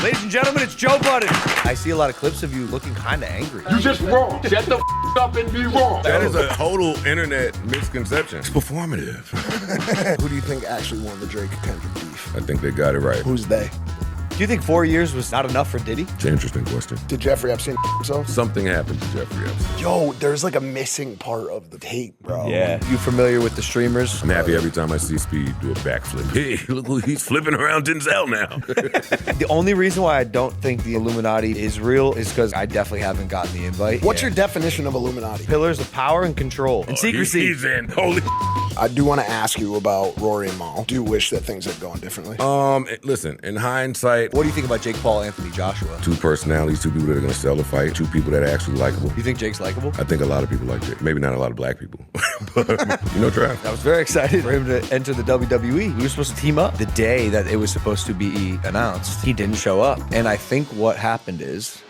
Ladies and gentlemen, it's Joe Budden. I see a lot of clips of you looking kind of angry. You just wrong. Shut the up and be wrong. That is a total internet misconception. It's performative. Who do you think actually won the Drake Kendrick beef? I think they got it right. Who's they? Do you think 4 years was not enough for Diddy? It's an interesting question. Did Jeffrey Epstein himself? Something happened to Jeffrey Epstein. Yo, there's like a missing part of the tape, bro. Yeah. You familiar with the streamers? I'm happy every time I see Speed do a backflip. Hey, look who he's flipping around Denzel now. The only reason why I don't think the Illuminati is real is because I definitely haven't gotten the invite. What's your definition of Illuminati? Pillars of power and control and secrecy. He's in. Holy. I do want to ask you about Rory and Mal. Do you wish that things had gone differently? Listen, in hindsight, What do you think about Jake Paul, Anthony Joshua? two personalities, two people that are going to sell the fight, two people that are actually likable. You think Jake's likable? I think a lot of people like Jake. Maybe not a lot of black people. But, Trav. I was very excited for him to enter the WWE. We were supposed to team up the day that it was supposed to be announced. He didn't show up. And I think what happened is...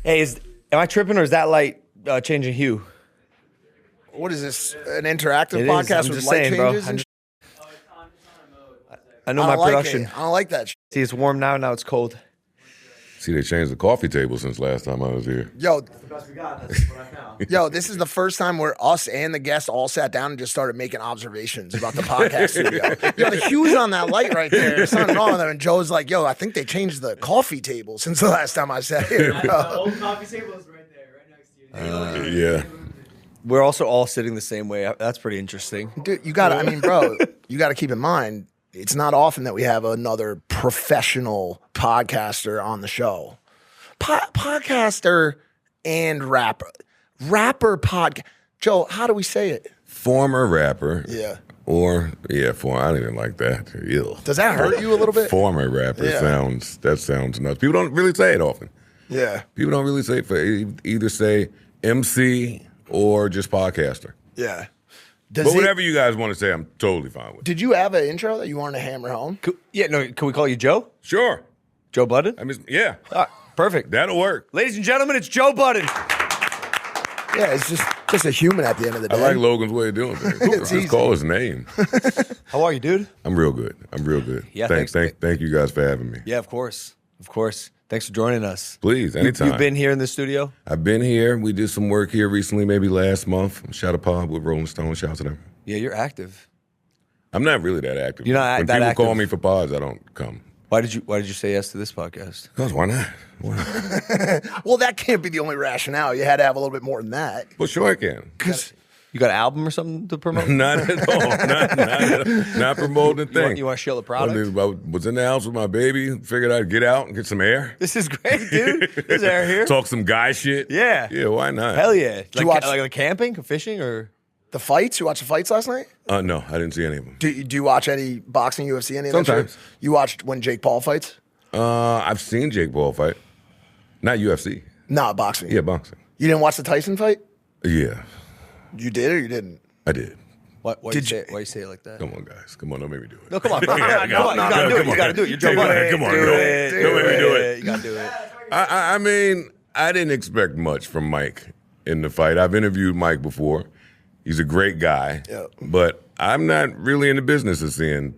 Hey, am I tripping or is that light changing hue? What is this, an interactive It podcast is. I'm with just light saying, bro. changes? I know I my don't like production. it. I don't like that shit. See, it's warm now it's cold. See, they changed the coffee table since last time I was here. Yo, yo, this is the first time where us and the guests all sat down and just started making observations about the podcast studio. Yo, the hue's on that light right there. There's something wrong with it. And Joe's like, yo, I think they changed the coffee table since the last time I sat here, bro. The old coffee table is right there, right next to you. Yeah. We're also all sitting the same way. That's pretty interesting. Dude, you gotta, I mean, bro, you gotta keep in mind, it's not often that we have another professional podcaster on the show. Podcaster and rapper. Rapper podcast. Joe, how do we say it? Former rapper. Yeah. Or, I don't even like that. Ew. Does that hurt you a little bit? Former rapper Yeah. sounds nuts. People don't really say it often. Yeah. People don't really say it. Either say MC or just podcaster. Yeah. But whatever you guys want to say, I'm totally fine with. Did you have an intro that you wanted to hammer home? Can we call you Joe? Sure. Joe Budden? I mean, yeah. Perfect. That'll work. Ladies and gentlemen, it's Joe Budden. Yeah, it's just a human at the end of the day. I like Logan's way of doing things. It's easy. Just call his name. How are you, dude? I'm real good. Yeah, Thank you guys for having me. Yeah, of course. Of course. Thanks for joining us. Please, anytime. You've been here in the studio? I've been here. We did some work here recently, maybe last month. Shot a pod with Rolling Stone. Shout out to them. Yeah, you're active. I'm not really that active. You're not when that people active? call me for pods, I don't come. Why did you say yes to this podcast? Because why not? Why not? Well, that can't be the only rationale. You had to have a little bit more than that. Well, sure I can. You got an album or something to promote? Not at all. Not promoting a thing. You want to show the product? I was in the house with my baby. Figured I'd get out and get some air. This is great, dude. There's air here. Talk some guy shit. Yeah. Yeah, why not? Hell yeah. Did you watch like camping or fishing or? the fights? You watched the fights last night? No, I didn't see any of them. Do you watch any boxing, UFC, any of that Sometimes. shit? You watched when Jake Paul fights? I've seen Jake Paul fight. Not UFC. Nah, boxing. Yeah, boxing. You didn't watch the Tyson fight? Yeah, You did or you didn't? I did. Why Did you you- say it like that? Come on, guys. Come on, don't make me do it. No, come on, bro. Come on, you gotta do it. You gotta do it. You're Joe Budden. Come on, Do don't it. make me do it. You gotta do it. I mean, I didn't expect much from Mike in the fight. I've interviewed Mike before. He's a great guy. Yeah. But I'm not really in the business of seeing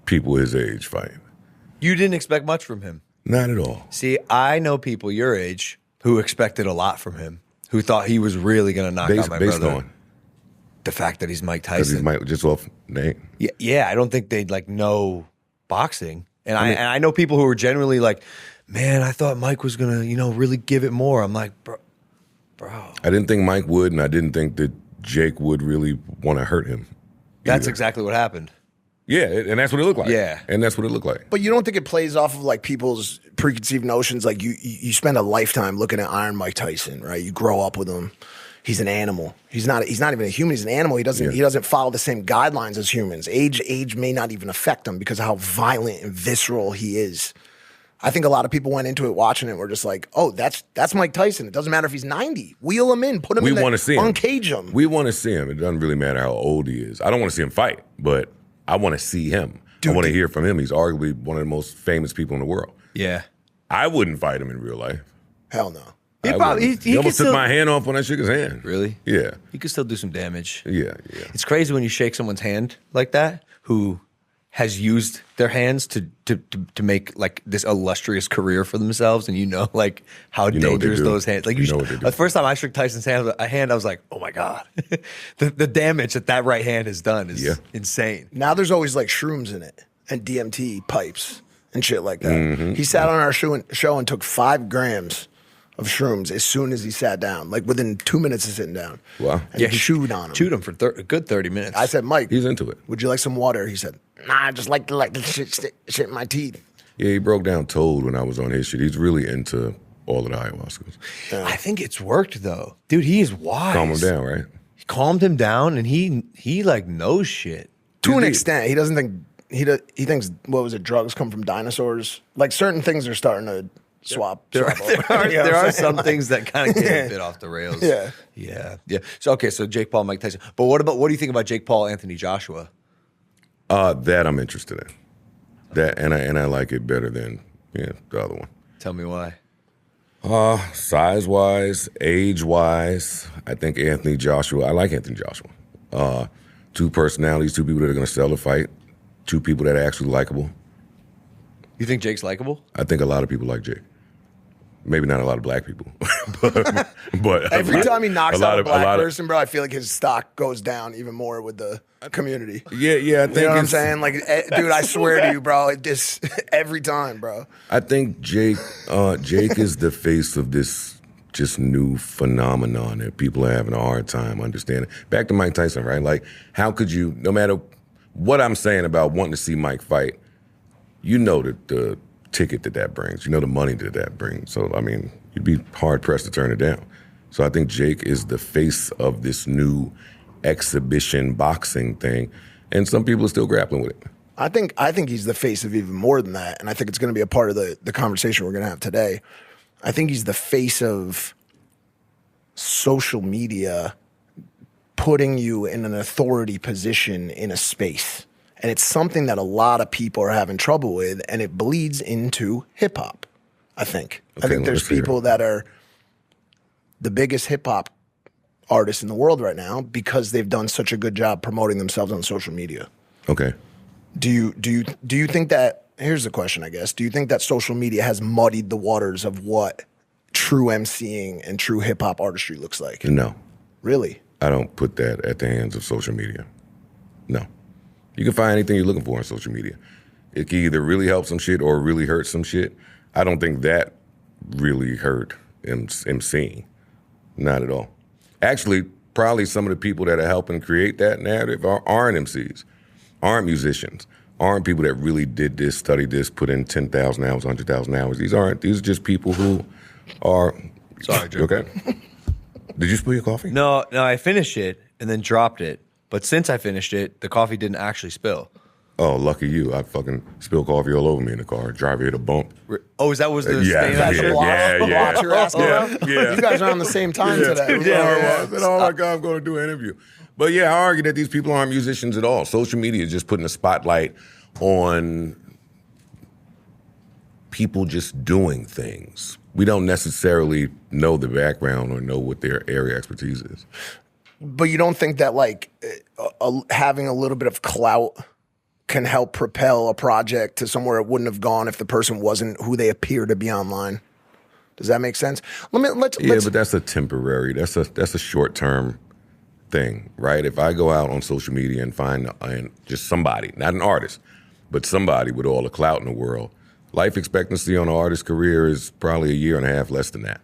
people his age fight. You didn't expect much from him. Not at all. See, I know people your age who expected a lot from him, who thought he was really going to knock out my Based brother. on. The fact that he's Mike Because Tyson. he's Mike just off name. Yeah, I don't think they'd like know boxing. And I know people who are generally like, man, I thought Mike was going to, really give it more. I'm like, bro. I didn't think Mike would, and I didn't think that Jake would really want to hurt him. That's either. exactly what happened. Yeah, and that's what it looked like. Yeah. And that's what it looked like. But you don't think it plays off of like people's preconceived notions? Like you spend a lifetime looking at Iron Mike Tyson, right? You grow up with him. He's an animal. He's not even a human. He's an animal. He doesn't follow the same guidelines as humans. Age may not even affect him because of how violent and visceral he is. I think a lot of people went into it watching it and were just like, oh, that's Mike Tyson. It doesn't matter if he's 90. Wheel him in. Put him in We want to see him. Uncage him. We want to see him. It doesn't really matter how old he is. I don't want to see him fight, but I want to see him. I want to hear from him. He's arguably one of the most famous people in the world. Yeah. I wouldn't fight him in real life. Hell no. He almost took still, my hand off when I shook his hand. Really? Yeah. He could still do some damage. Yeah. It's crazy when you shake someone's hand like that who has used their hands to make like this illustrious career for themselves, and like how dangerous those hands. Like the first time I shook Tyson's hand, I was like, oh my god, the damage that right hand has done is insane. Now there's always like shrooms in it and DMT pipes and shit like that. He sat on our show and took 5 grams of shrooms as soon as he sat down, like within 2 minutes of sitting down. Wow. And he chewed on him. Chewed him for a good 30 minutes. I said, Mike, he's into it. Would you like some water? He said, nah, I just like the shit in my teeth. Yeah, he broke down Toad when I was on his shit. He's really into all of the ayahuascas. I think it's worked though. Dude, he is wise. Calm him down, right? He calmed him down, and he like knows shit. To an extent. He doesn't think, he thinks, what was it, drugs come from dinosaurs? Like certain things are starting to swap. There are some things that kind of get a bit off the rails. Yeah. So Jake Paul, Mike Tyson. But what do you think about Jake Paul, Anthony Joshua? That I'm interested in. That and I like it better than the other one. Tell me why. Size wise, age wise, I think Anthony Joshua. I like Anthony Joshua. 2 personalities, 2 people that are going to sell the fight, 2 people that are actually likable. You think Jake's likable? I think a lot of people like Jake. Maybe not a lot of black people, but every time he knocks out a black person, bro, I feel like his stock goes down even more with the community. Yeah, I think you know what I'm saying? Like, dude, I swear to you, bro, every time, bro. I think Jake is the face of this just new phenomenon that people are having a hard time understanding. Back to Mike Tyson, right? Like, how could you, no matter what I'm saying about wanting to see Mike fight, you know the ticket that brings, you know the money that brings. So, I mean, you'd be hard-pressed to turn it down. So I think Jake is the face of this new exhibition boxing thing, and some people are still grappling with it. I think he's the face of even more than that, and I think it's going to be a part of the conversation we're going to have today. I think he's the face of social media putting you in an authority position in a space. And it's something that a lot of people are having trouble with, and it bleeds into hip-hop, I think. Okay, I think there's people that are the biggest hip-hop artists in the world right now because they've done such a good job promoting themselves on social media. Okay. Do you think that, here's the question, I guess, do you think that social media has muddied the waters of what true MCing and true hip-hop artistry looks like? No. Really? I don't put that at the hands of social media. No. You can find anything you're looking for on social media. It can either really help some shit or really hurt some shit. I don't think that really hurt MCing. Not at all. Actually, probably some of the people that are helping create that narrative aren't MCs, aren't musicians, aren't people that really did this, studied this, put in 10,000 hours, 100,000 hours. These are just people who are... Sorry, Joe. Okay. Did you spill your coffee? No, I finished it and then dropped it. But since I finished it, the coffee didn't actually spill. Oh, lucky you. I fucking spilled coffee all over me in the car. Driver hit a bump. Oh, that was the Yeah, stain on yeah, the yeah. Watch your ass around? Yeah. You guys are on the same time today. Yeah. I said, oh my God, I'm going to do an interview. But yeah, I argue that these people aren't musicians at all. Social media is just putting a spotlight on people just doing things. We don't necessarily know the background or know what their area of expertise is. But you don't think that like having a little bit of clout can help propel a project to somewhere it wouldn't have gone if the person wasn't who they appear to be online? Does that make sense? Let's but that's a temporary. That's a short-term thing, right? If I go out on social media and find just somebody, not an artist, but somebody with all the clout in the world, life expectancy on an artist's career is probably 1.5 years less than that.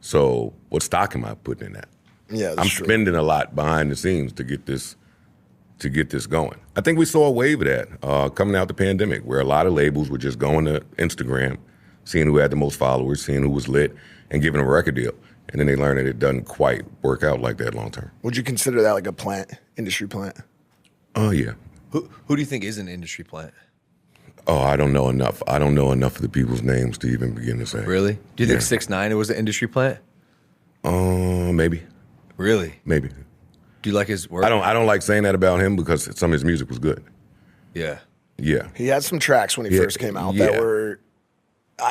So what stock am I putting in that? Yeah, that's I'm true. spending a lot behind the scenes to get this going. I think we saw a wave of that coming out the pandemic, where a lot of labels were just going to Instagram, seeing who had the most followers, seeing who was lit, and giving them a record deal. And then they learned that it doesn't quite work out like that long term. Would you consider that like a industry plant? Oh yeah. Who do you think is an industry plant? Oh, I don't know enough. I don't know enough of the people's names to even begin to say. Really? Do you think 6ix9ine was an industry plant? Maybe. Really? Maybe. Do you like his work? I don't like saying that about him because some of his music was good. Yeah. Yeah. He had some tracks when he first came out that were,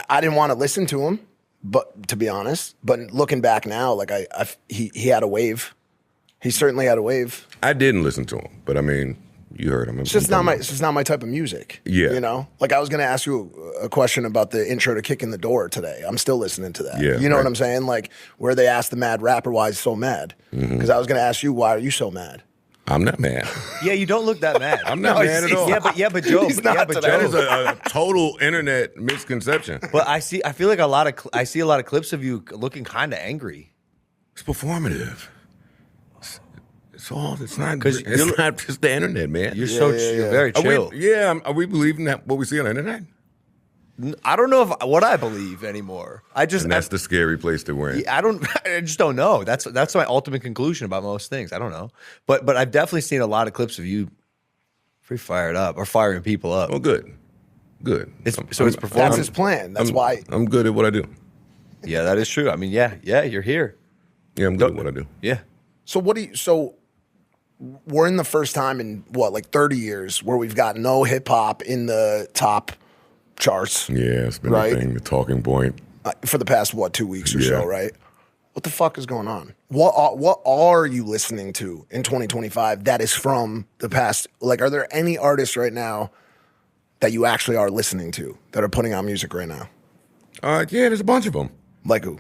I didn't want to listen to him, But to be honest, but looking back now, like he had a wave. He certainly had a wave. I didn't listen to him, but I mean, you heard him. It's just not my type of music. Yeah. You know? Like I was gonna ask you a question about the intro to Kicking the Door today. I'm still listening to that. Yeah, you know what I'm saying? Like where they asked the mad rapper why he's so mad. Because I was gonna ask you, why are you so mad? I'm not mad. Yeah, you don't look that mad. I'm not mad at all. Yeah, but Joe, That is a total internet misconception. But I see a lot of clips of you looking kind of angry. It's performative. It's not just the internet, man. You're you're very chill. Are we believing that what we see on the internet? I don't know what I believe anymore. And that's the scary place to wear. I just don't know. That's my ultimate conclusion about most things. I don't know. But I've definitely seen a lot of clips of you pretty fired up or firing people up. Well, good. It's performance. That's his plan. That's why I'm good at what I do. Yeah, that is true. I mean, yeah, you're here. Yeah, I'm good at what I do. Yeah. So we're in the first time in like 30 years where we've got no hip hop in the top charts. Yeah, it's been a thing, the talking point. For the past, 2 weeks or so, right? What the fuck is going on? What are you listening to in 2025 that is from the past? Like, are there any artists right now that you actually are listening to that are putting out music right now? Yeah, there's a bunch of them. Like who?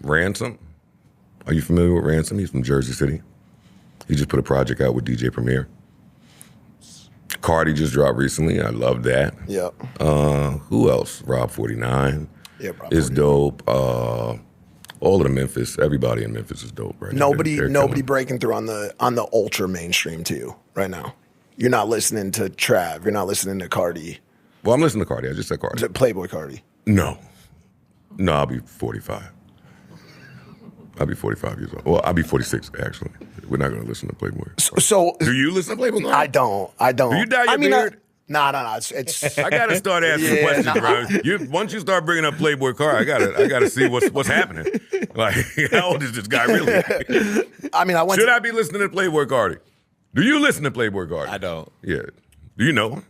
Ransom. Are you familiar with Ransom? He's from Jersey City. He just put a project out with DJ Premier. Carti just dropped recently. I love that. Yeah. Who else? Rob 49 is dope. All of the Memphis, everybody in Memphis is dope right now. Nobody breaking through on the ultra mainstream to you right now. You're not listening to Trav. You're not listening to Carti. Well, I'm listening to Carti. I just said Carti. Playboi Carti. No, I'll be 45. I'll be 45 years old. Well, I'll be 46, actually. We're not going to listen to Playboi. So do you listen to Playboi? I don't. Do you dye your beard? No. It's I got to start asking questions, bro. Once you start bringing up Playboi Carti, I got to see what's happening. Like, how old is this guy really? I mean, Should I be listening to Playboi Carti? Do you listen to Playboi Carti? I don't. Yeah. Do you know him?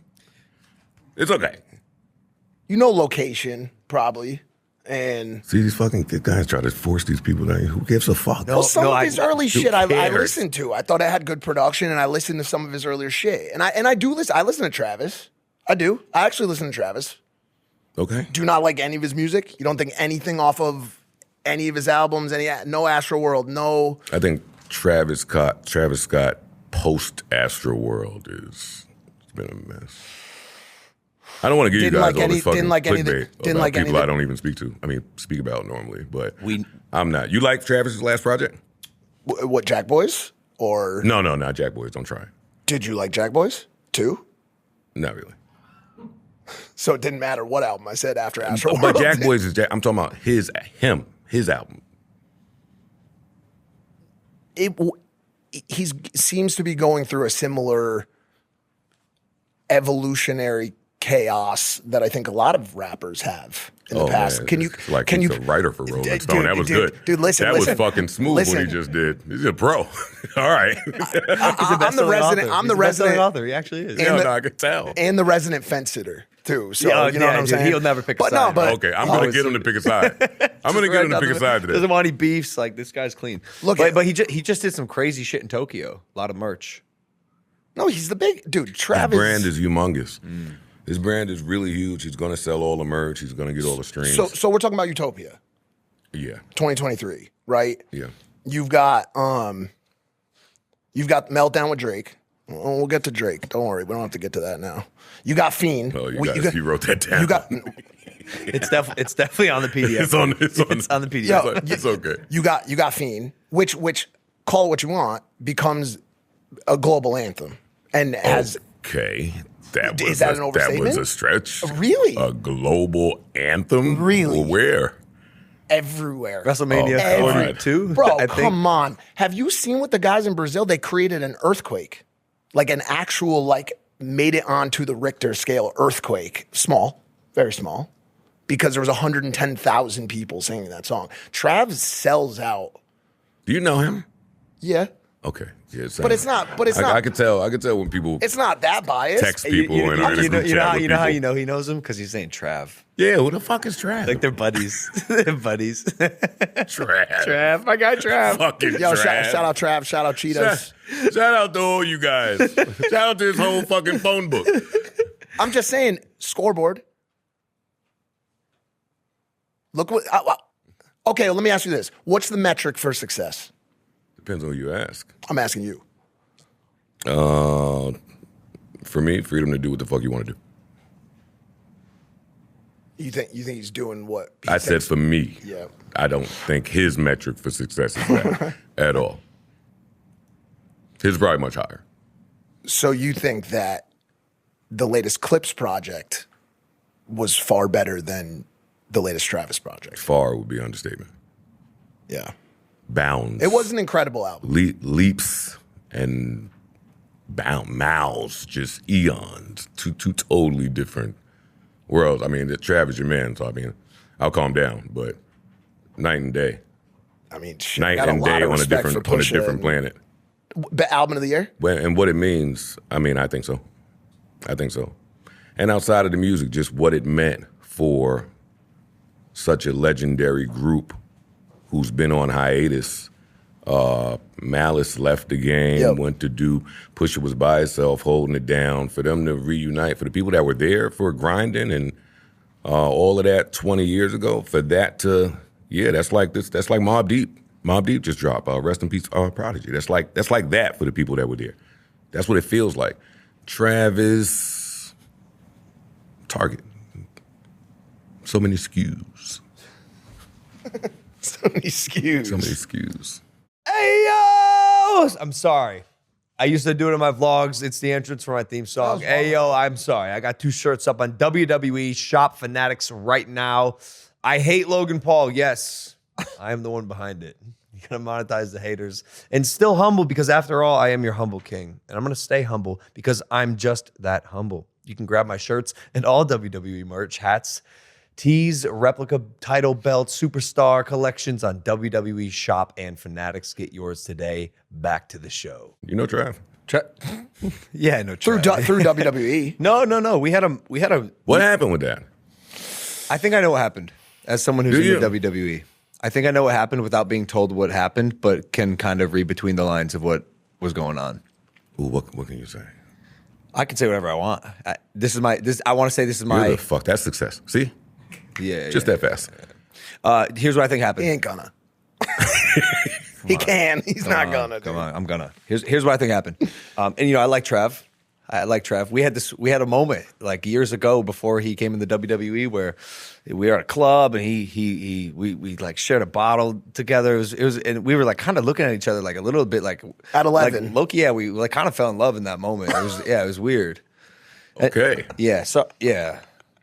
It's okay. You know location, probably. And see, these fucking guys try to force these people down. Who gives a fuck? Well, some of his early shit I listened to. I thought it had good production, and I listened to some of his earlier shit. And I do listen. I listen to Travis. I do. I actually listen to Travis. Okay. Do not like any of his music. You don't think anything off of any of his albums? No Astro World. No. I think Travis Scott post Astro World it's been a mess. I don't want to give you guys all this fucking clickbait about people I don't even speak about normally, but I'm not. You like Travis's last project? What, Jack Boys? Or No, not Jack Boys. Don't try. Did you like Jack Boys too? Not really. So it didn't matter what album I said after Astro World. But Jack Boys is I'm talking about his album. He seems to be going through a similar evolutionary chaos that I think a lot of rappers have in the past. Man. He's a writer for Rolling Stone. That was good. Dude, listen. That was fucking smooth what he just did. He's a pro. All right. I'm the resident author. He actually is. I could tell. And the resident fence sitter too. So you know what I'm saying? He'll never pick a side. Okay, I'm going to get him to pick a side. I'm going to get him to pick a side today. Doesn't want any beefs. Like, this guy's clean. But he just did some crazy shit in Tokyo. A lot of merch. No, he's the big dude. Travis. His brand is humongous. His brand is really huge. He's going to sell all the merch. He's going to get all the streams. So we're talking about Utopia. Yeah. 2023, right? Yeah. You've got Meltdown with Drake. We'll get to Drake. Don't worry. We don't have to get to that now. You got Fiend. Oh, you wrote that down. You got It's definitely on the PDF. It's on the PDF. It's okay. You got Fiend, which call it what you want, becomes a global anthem. And has Okay. Is that an overstatement? That was a stretch. Really? A global anthem? Really? Well, where? Everywhere. WrestleMania 42? Bro, come on. Have you seen what the guys in Brazil, they created an earthquake. Like an actual, made it onto the Richter scale earthquake. Small, very small. Because there was 110,000 people singing that song. Trav sells out. Do you know him? Yeah. Okay. Yeah, but it's not. But it's not. I could tell. I could tell when people. It's not that biased. Text people and are in a group chat with you know how people. you know he knows him because he's saying Trav. Yeah, who the fuck is Trav? Like they're buddies. They're buddies. Trav. Trav, my guy Trav. Fucking Yo, Trav. shout out Trav. Shout out Cheetos. Shout out to all you guys. Shout out to his whole fucking phone book. I'm just saying, scoreboard. Look what. Okay, well, let me ask you this: what's the metric for success? Depends on who you ask. I'm asking you. For me, freedom to do what the fuck you want to do. You think he's doing what? I said for me. Yeah. I don't think his metric for success is that at all. His is probably much higher. So you think that the latest Clips project was far better than the latest Travis project? Far would be an understatement. Yeah. Bounds. It was an incredible album. Leaps and miles, just eons. Two totally different worlds. I mean, Travis your man, so I mean, I'll calm down, but night and day. I mean, shit, Night got and a lot day of on a respect different for Pusha planet. Album of the year? And what it means, I mean, I think so. I think so. And outside of the music, just what it meant for such a legendary group who's been on hiatus. Malice left the game, went to do, Pusha was by himself, holding it down. For them to reunite, for the people that were there for grinding and all of that 20 years ago, for that to, that's like Mobb Deep. Mobb Deep just dropped. Rest in peace, Prodigy. That's like that for the people that were there. That's what it feels like. Travis, Target. So many SKUs. So many SKUs. So many SKUs. Hey, yo! I'm sorry. I used to do it in my vlogs. It's the entrance for my theme song. Hey, yo, I'm sorry. I got 2 shirts up on WWE Shop Fanatics right now. I hate Logan Paul. Yes, I am the one behind it. You gotta monetize the haters. And still humble because after all, I am your humble king. And I'm gonna stay humble because I'm just that humble. You can grab my shirts and all WWE merch, hats, tees, replica title belts, superstar collections on WWE Shop and Fanatics. Get yours today. Back to the show. You know Trav? Yeah, no, Through WWE. No. We had a. What happened with that? I think I know what happened. As someone who's Do in you? the WWE, I think I know what happened without being told what happened, but can kind of read between the lines of what was going on. Ooh, what can you say? I can say whatever I want. I want to say this is my. You're the fuck, that's success. See? Yeah, Just that fast. Here's what I think happened. He ain't gonna. He can. He's not gonna. Come on, I'm gonna. Here's what I think happened. And I like Trav. We had a moment like years ago before he came in the WWE where we were at a club and we like shared a bottle together. It was and we were like kind of looking at each other like a little bit like at 11. Like, Loki, we like kind of fell in love in that moment. It was weird. Okay.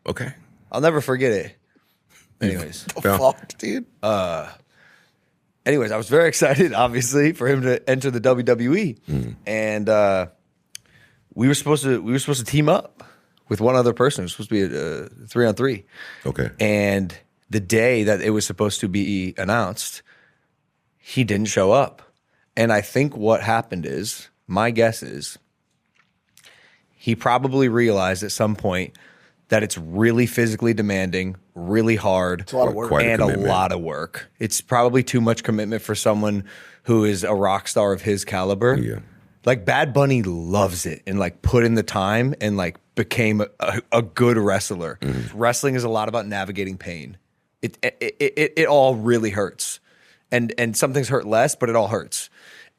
Okay. I'll never forget it. Anyways. Fuck, dude. Anyways, I was very excited, obviously, for him to enter the WWE, and we were supposed to team up with one other person. It was supposed to be a 3-on-3. Okay. And the day that it was supposed to be announced, he didn't show up. And I think what happened is, my guess is, he probably realized at some point that it's really physically demanding, really hard, it's a lot of work. Quite a and a commitment. lot of work. It's probably too much commitment for someone who is a rock star of his caliber. Yeah. Like Bad Bunny loves it and like put in the time and like became a good wrestler. Wrestling is a lot about navigating pain. It all really hurts. And some things hurt less, but it all hurts.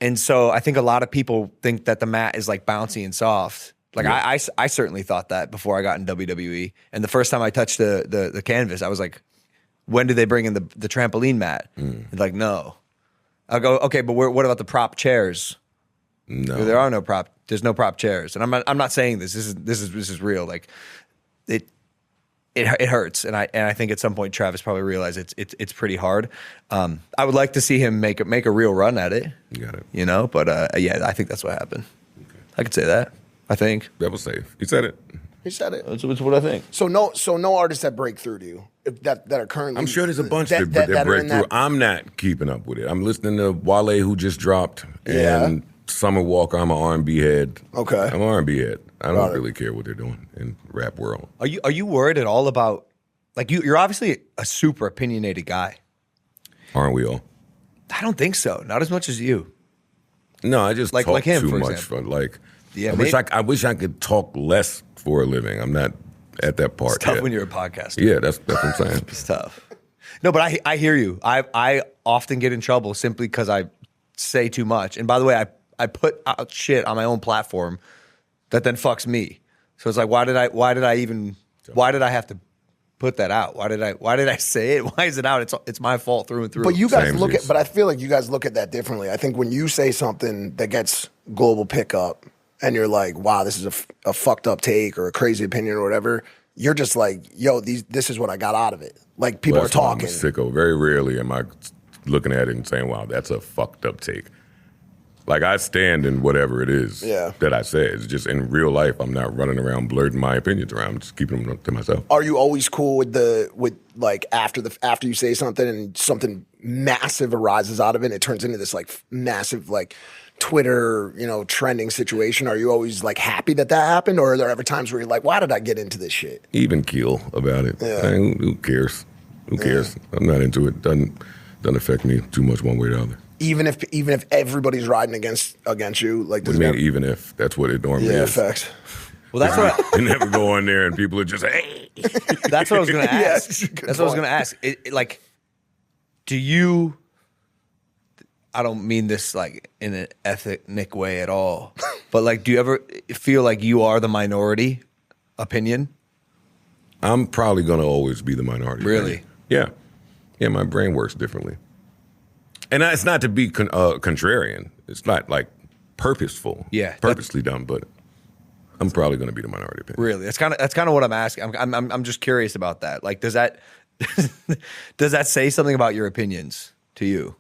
And so I think a lot of people think that the mat is like bouncy and soft. Like I certainly thought that before I got in WWE. And the first time I touched the canvas, I was like, when did they bring in the trampoline mat? They're like, no. I'll go, okay, but what about the prop chairs? No. There are no prop. There's no prop chairs. And I'm not saying this. This is real. Like it hurts. And I think at some point Travis probably realized it's pretty hard. I would like to see him make a real run at it. You got it. But I think that's what happened. Okay. I could say that. I think That was safe. He said it. He said it. that's what I think. So no artists that break through to you that are currently. I'm sure there's a bunch that are break in through. that- I'm not keeping up with it. I'm listening to Wale, who just dropped, and Summer Walker. I'm an R&B head. Okay. I'm an R&B head. I don't really care what they're doing in rap world. Are you worried at all about, like, you're obviously a super opinionated guy. Aren't we all? I don't think so. Not as much as you. No, I just talk like him, too for much. example. Like, Yeah, I wish I could talk less for a living. I'm not at that part It's tough yet. when you're a podcaster. Yeah, that's what I'm saying. It's tough. No, but I hear you. I often get in trouble simply because I say too much. And by the way, I put out shit on my own platform that then fucks me. So it's like, why did I have to put that out? Why did I say it? Why is it out? It's my fault through and through. But you guys but I feel like you guys look at that differently. I think when you say something that gets global pickup and you're like, wow, this is a fucked up take or a crazy opinion or whatever, you're just like, yo, this is what I got out of it. Like, people are talking. I'm a sicko. Very rarely am I looking at it and saying, wow, that's a fucked up take. Like, I stand in whatever it is that I say. It's just in real life, I'm not running around blurting my opinions around. I'm just keeping them to myself. Are you always cool with like after you say something and something massive arises out of it and it turns into this like massive like Twitter, trending situation? Are you always like happy that happened, or are there ever times where you're like, why did I get into this shit? Even keel about it. Yeah. I mean, who cares? Who cares? I'm not into it. Doesn't affect me too much one way or the other. Even if everybody's riding against you, like, what do you mean? Even if that's what it normally is. Facts. Well, that's what you never go on there and people are just hey. That's what I was going to ask. Yeah, that's what I was going to ask. Like, do you? I don't mean this like in an ethnic way at all, but like, do you ever feel like you are the minority opinion? I'm probably going to always be the minority. Really? Opinion. Yeah. My brain works differently. And it's not to be contrarian. It's not like purposeful. Yeah, purposely done. But I'm probably going to be the minority opinion. Really, that's kind of what I'm asking. I'm just curious about that. Like, does that say something about your opinions to you?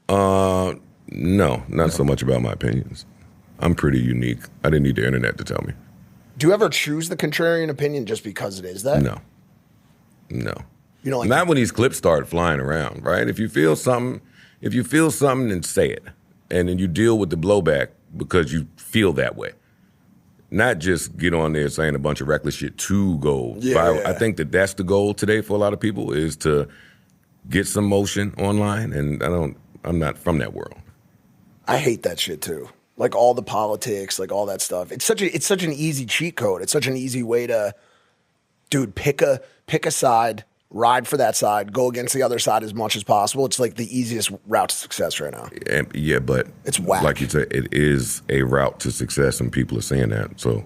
No, not so much about my opinions. I'm pretty unique. I didn't need the internet to tell me. Do you ever choose the contrarian opinion just because it is that? No. Like, not when these clips start flying around, right? If you feel something, then say it. And then you deal with the blowback because you feel that way. Not just get on there saying a bunch of reckless shit to go viral. I think that's the goal today for a lot of people, is to get some motion online, and I'm not from that world. I hate that shit too. Like, all the politics, like all that stuff. It's such an easy cheat code. It's such an easy way to, dude, pick a side, ride for that side, go against the other side as much as possible. It's like the easiest route to success right now. Yeah, but it's whack. Like you said, it is a route to success, and people are saying that. So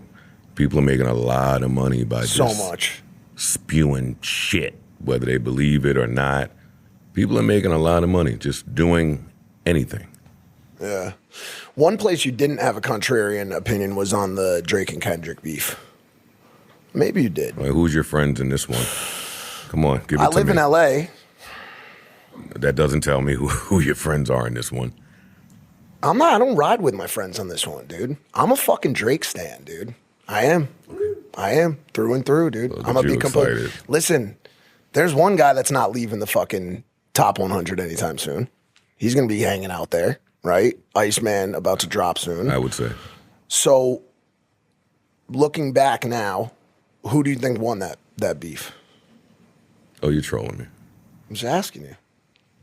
people are making a lot of money by just spewing shit, whether they believe it or not. People are making a lot of money just doing anything. Yeah. One place you didn't have a contrarian opinion was on the Drake and Kendrick beef. Maybe you did. Like, who's your friends in this one? Come on, give it to me. I live in L.A. That doesn't tell me who your friends are in this one. I don't ride with my friends on this one, dude. I'm a fucking Drake stan, dude. I am. Through and through, dude. I'm gonna be complete. Listen, there's one guy that's not leaving the fucking top 100 anytime soon. He's gonna be hanging out there, right? Iceman about to drop soon, I would say. So, looking back now, who do you think won that beef? Oh, you're trolling me. I'm just asking you.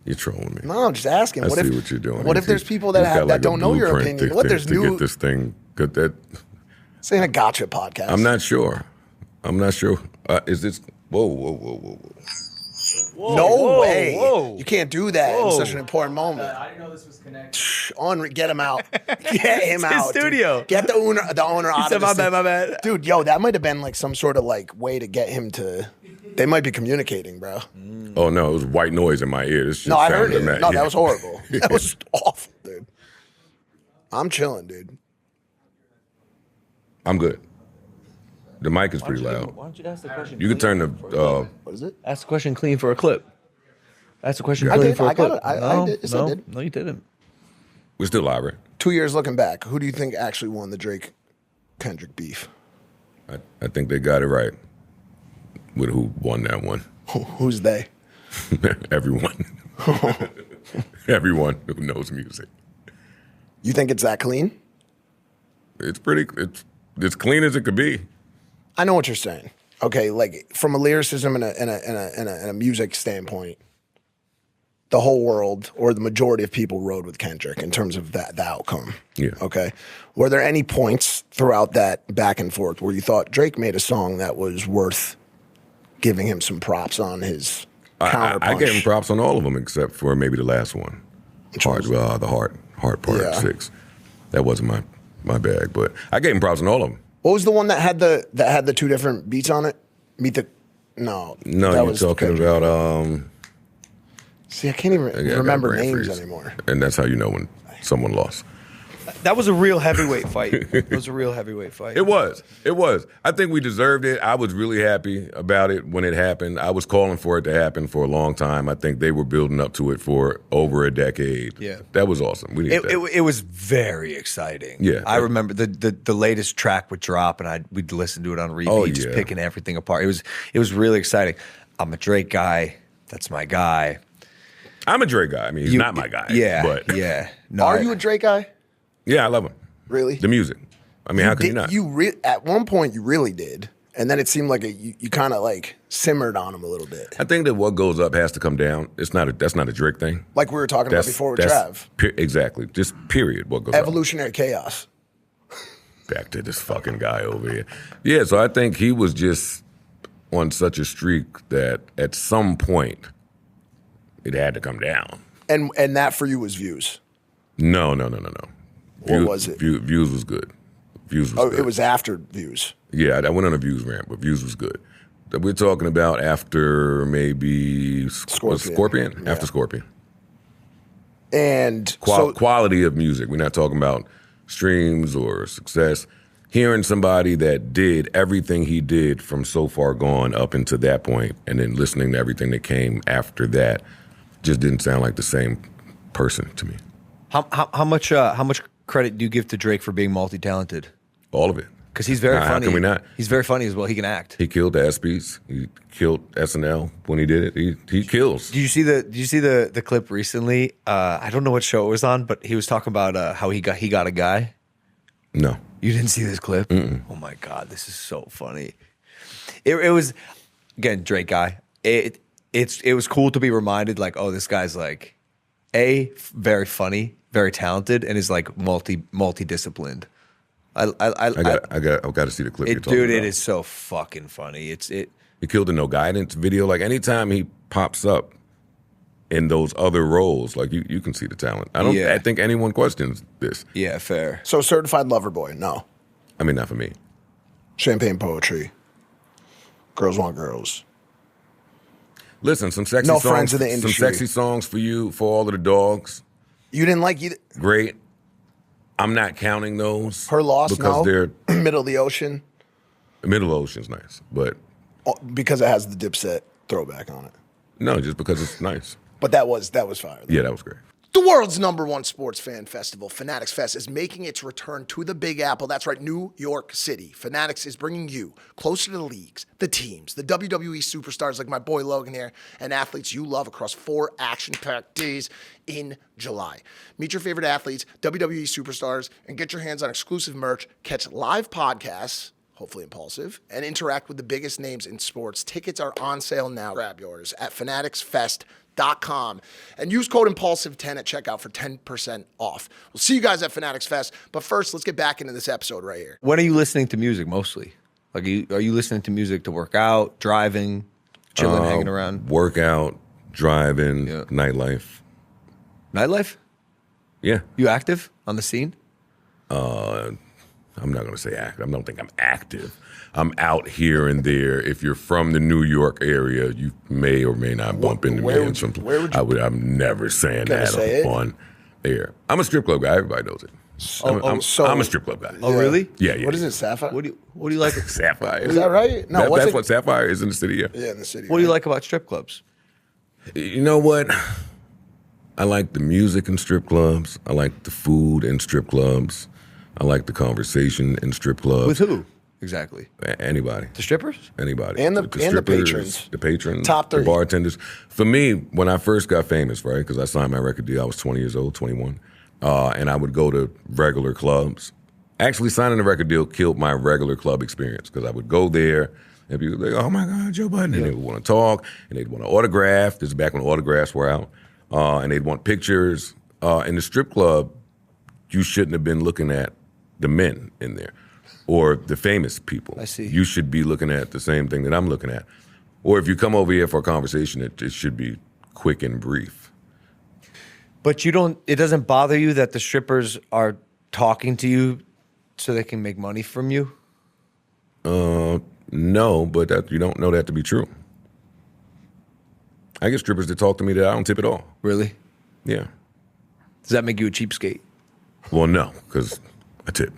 You're trolling me. No, I'm just asking. I see what you're doing. What if there's people that don't know your opinion? What there's new? To get this thing good. This ain't a gotcha podcast. I'm not sure. Is this? Whoa. No way. You can't do that in such an important moment. I didn't know this was connected. Get him out. Get him out. His studio. Dude. Get the owner out of this. My bad. Dude, that might have been like some sort of like way to get him to. They might be communicating, bro. Oh no, it was white noise in my ear. This shit I heard sounded it. mad. No, that was horrible. That was awful, dude. I'm chilling, dude. I'm good. The mic is pretty loud. Why don't you ask the question? You can turn the. What is it? Ask the question clean for a clip. Ask the question clean for a clip. I did. Yes, I did. No, you didn't. We're still live, right? 2 years looking back, who do you think actually won the Drake Kendrick beef? I think they got it right. With who won that one? Who's they? Everyone. everyone who knows music. You think it's that clean? It's as clean as it could be. I know what you're saying. Okay, like from a lyricism and a music standpoint, the whole world or the majority of people rode with Kendrick in terms of the outcome. Yeah. Okay. Were there any points throughout that back and forth where you thought Drake made a song that was worth giving him some props on his counterpunch? I gave him props on all of them except for maybe the last one. The heart part 6. That wasn't my bag, but I gave him props on all of them. What was the one that had the 2 different beats on it? No, you're talking about See, I can't even remember names anymore. And that's how you know when someone lost. That was a real heavyweight fight. It was a real heavyweight fight. It was. I think we deserved it. I was really happy about it when it happened. I was calling for it to happen for a long time. I think they were building up to it for over a decade. Yeah. That was awesome. We needed that. It was very exciting. Yeah. I remember the latest track would drop and we'd listen to it on repeat, just picking everything apart. It was really exciting. I'm a Drake guy. That's my guy. I'm a Drake guy. I mean, he's not my guy. Yeah, but yeah. No, Are you a Drake guy? Yeah, I love him. Really? The music. I mean, how could you not? At one point, you really did. And then it seemed like you kind of like simmered on him a little bit. I think that what goes up has to come down. That's not a Drake thing. Like we were talking about before with Trav. Exactly. Just period. What goes Evolutionary chaos. Back to this fucking guy over here. Yeah, so I think he was just on such a streak that at some point it had to come down. And that for you was Views? No. What was it? Views was good. Views was good. It was after Views. Yeah, I went on a Views rant, but Views was good. We're talking about after maybe Scorpion? Yeah. After Scorpion. And quality of music. We're not talking about streams or success. Hearing somebody that did everything he did from So Far Gone up into that point, and then listening to everything that came after that, just didn't sound like the same person to me. How much credit do you give to Drake for being multi-talented? All of it. Because he's very funny. How can we not? He's very funny as well. He can act. He killed the ESPYs. He killed SNL when he did it. He kills. Did you see the clip recently? I don't know what show it was on, but he was talking about how he got a guy. No. You didn't see this clip? Mm-mm. Oh my God, this is so funny. It was, again, Drake guy. It was cool to be reminded, like, oh, this guy's like, very funny, very talented, and is like multi-disciplined. I got to see the clip. You're talking dude, about. it is so fucking funny. He killed the No Guidance video. Like anytime he pops up in those other roles, like you can see the talent. I think anyone questions this. Yeah, fair. So Certified Lover Boy, no. I mean, not for me. Champagne Poetry. Girls Want Girls. Listen, some sexy No songs. Friends in the Industry. Some sexy songs for you, for all of the dogs. You didn't like either? Great. I'm not counting those. Her Loss, because they're Middle of the Ocean. Middle Ocean's nice, but because it has the Dipset throwback on it. No, just because it's nice. But that was fire. Yeah, that was great. The world's #1 sports fan festival, Fanatics Fest, is making its return to the Big Apple. That's right, New York City. Fanatics is bringing you closer to the leagues, the teams, the WWE superstars like my boy Logan here, and athletes you love across 4 action-packed days in July. Meet your favorite athletes, WWE superstars, and get your hands on exclusive merch, catch live podcasts, hopefully Impulsive, and interact with the biggest names in sports. Tickets are on sale now. Grab yours at fanaticsfest.com and use code IMPULSIVE10 at checkout for 10% off. We'll see you guys at Fanatics Fest, but first, let's get back into this episode right here. When are you listening to music mostly? Like, are you listening to music to work out, driving, chilling, hanging around? Workout, driving, nightlife. Nightlife? Yeah. You active on the scene? I'm not going to say active. I don't think I'm active. I'm out here and there. If you're from the New York area, you may or may not bump into me in something. I'm never saying that on air. I'm a strip club guy. Everybody knows it. I'm a strip club guy. Oh, really? Yeah. What is it, Sapphire? What do you like? Sapphire. Is that right? No, that's what Sapphire is in the city. Yeah, in the city. What do you like about strip clubs? You know what? I like the music in strip clubs. I like the food in strip clubs. I like the conversation in strip clubs. With who? exactly? Anybody. The strippers? Anybody. And the strippers, patrons. The patrons. Top 3. The bartenders. For me, when I first got famous, right, because I signed my record deal, I was 20 years old, 21, and I would go to regular clubs. Actually, signing a record deal killed my regular club experience because I would go there and people would be like, oh my God, Joe Budden. And they would want to talk and they'd want to autograph. This is back when autographs were out. And they'd want pictures. In the strip club, you shouldn't have been looking at the men in there or the famous people. I see. You should be looking at the same thing that I'm looking at. Or if you come over here for a conversation, it should be quick and brief. But it doesn't bother you that the strippers are talking to you so they can make money from you? No, but you don't know that to be true. I get strippers that talk to me that I don't tip at all. Really? Yeah. Does that make you a cheapskate? Well, no, because I tip.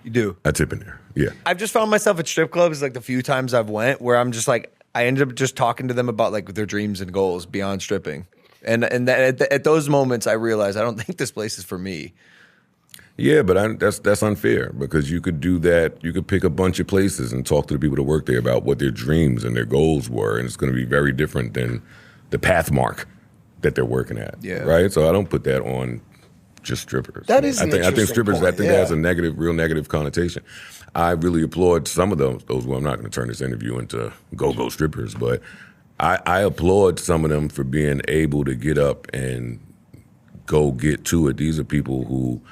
You do? I tip in there, yeah. I've just found myself at strip clubs, like the few times I've went, where I'm just like, I ended up just talking to them about like their dreams and goals beyond stripping. And at those moments, I realized I don't think this place is for me. Yeah, but that's unfair because you could do that. You could pick a bunch of places and talk to the people that work there about what their dreams and their goals were, and it's going to be very different than the path mark that they're working at. Yeah. Right. So I don't put that on just strippers. That is I think strippers. point, I think that has a real negative connotation. I really applaud some of those. Well, I'm not going to turn this interview into go strippers, but I applaud some of them for being able to get up and go get to it. These are people who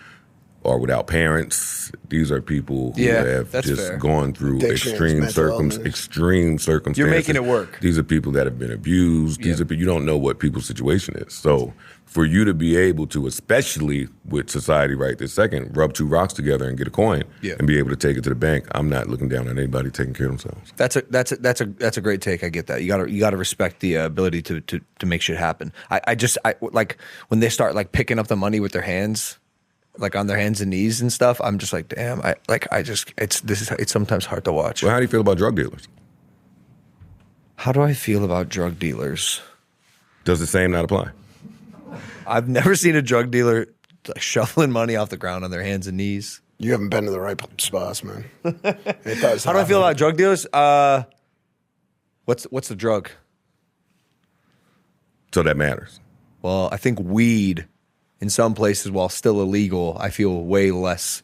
are without parents. These are people who have just fair. Gone through extreme circumstances. You're making it work. These are people that have been abused. These are you don't know what people's situation is. So for you to be able to, especially with society right this second, rub 2 rocks together and get a coin and be able to take it to the bank, I'm not looking down on anybody taking care of themselves. That's a great take. I get that. You gotta respect the ability to make shit happen. I like when they start like picking up the money with their hands, like on their hands and knees and stuff. I'm just like, damn. It's sometimes hard to watch. Well, how do you feel about drug dealers? How do I feel about drug dealers? Does the same not apply? I've never seen a drug dealer like shoveling money off the ground on their hands and knees. You haven't been to the right spots, man. It does. How do I feel about drug dealers? What's the drug? So that matters. Well, I think weed in some places, while still illegal, I feel way less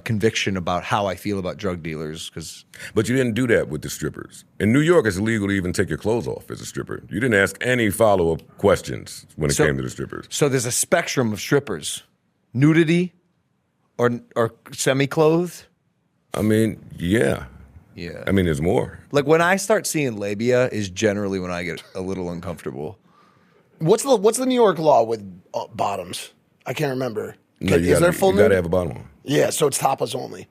conviction about how I feel about drug dealers. But you didn't do that with the strippers. In New York, it's illegal to even take your clothes off as a stripper. You didn't ask any follow-up questions when it came to the strippers. So there's a spectrum of strippers. Nudity or semi-clothed? I mean, yeah. Yeah. I mean, there's more. Like when I start seeing labia is generally when I get a little uncomfortable. What's the New York law with bottoms? I can't remember. No, you gotta have a bottom on. Yeah, so it's topless only.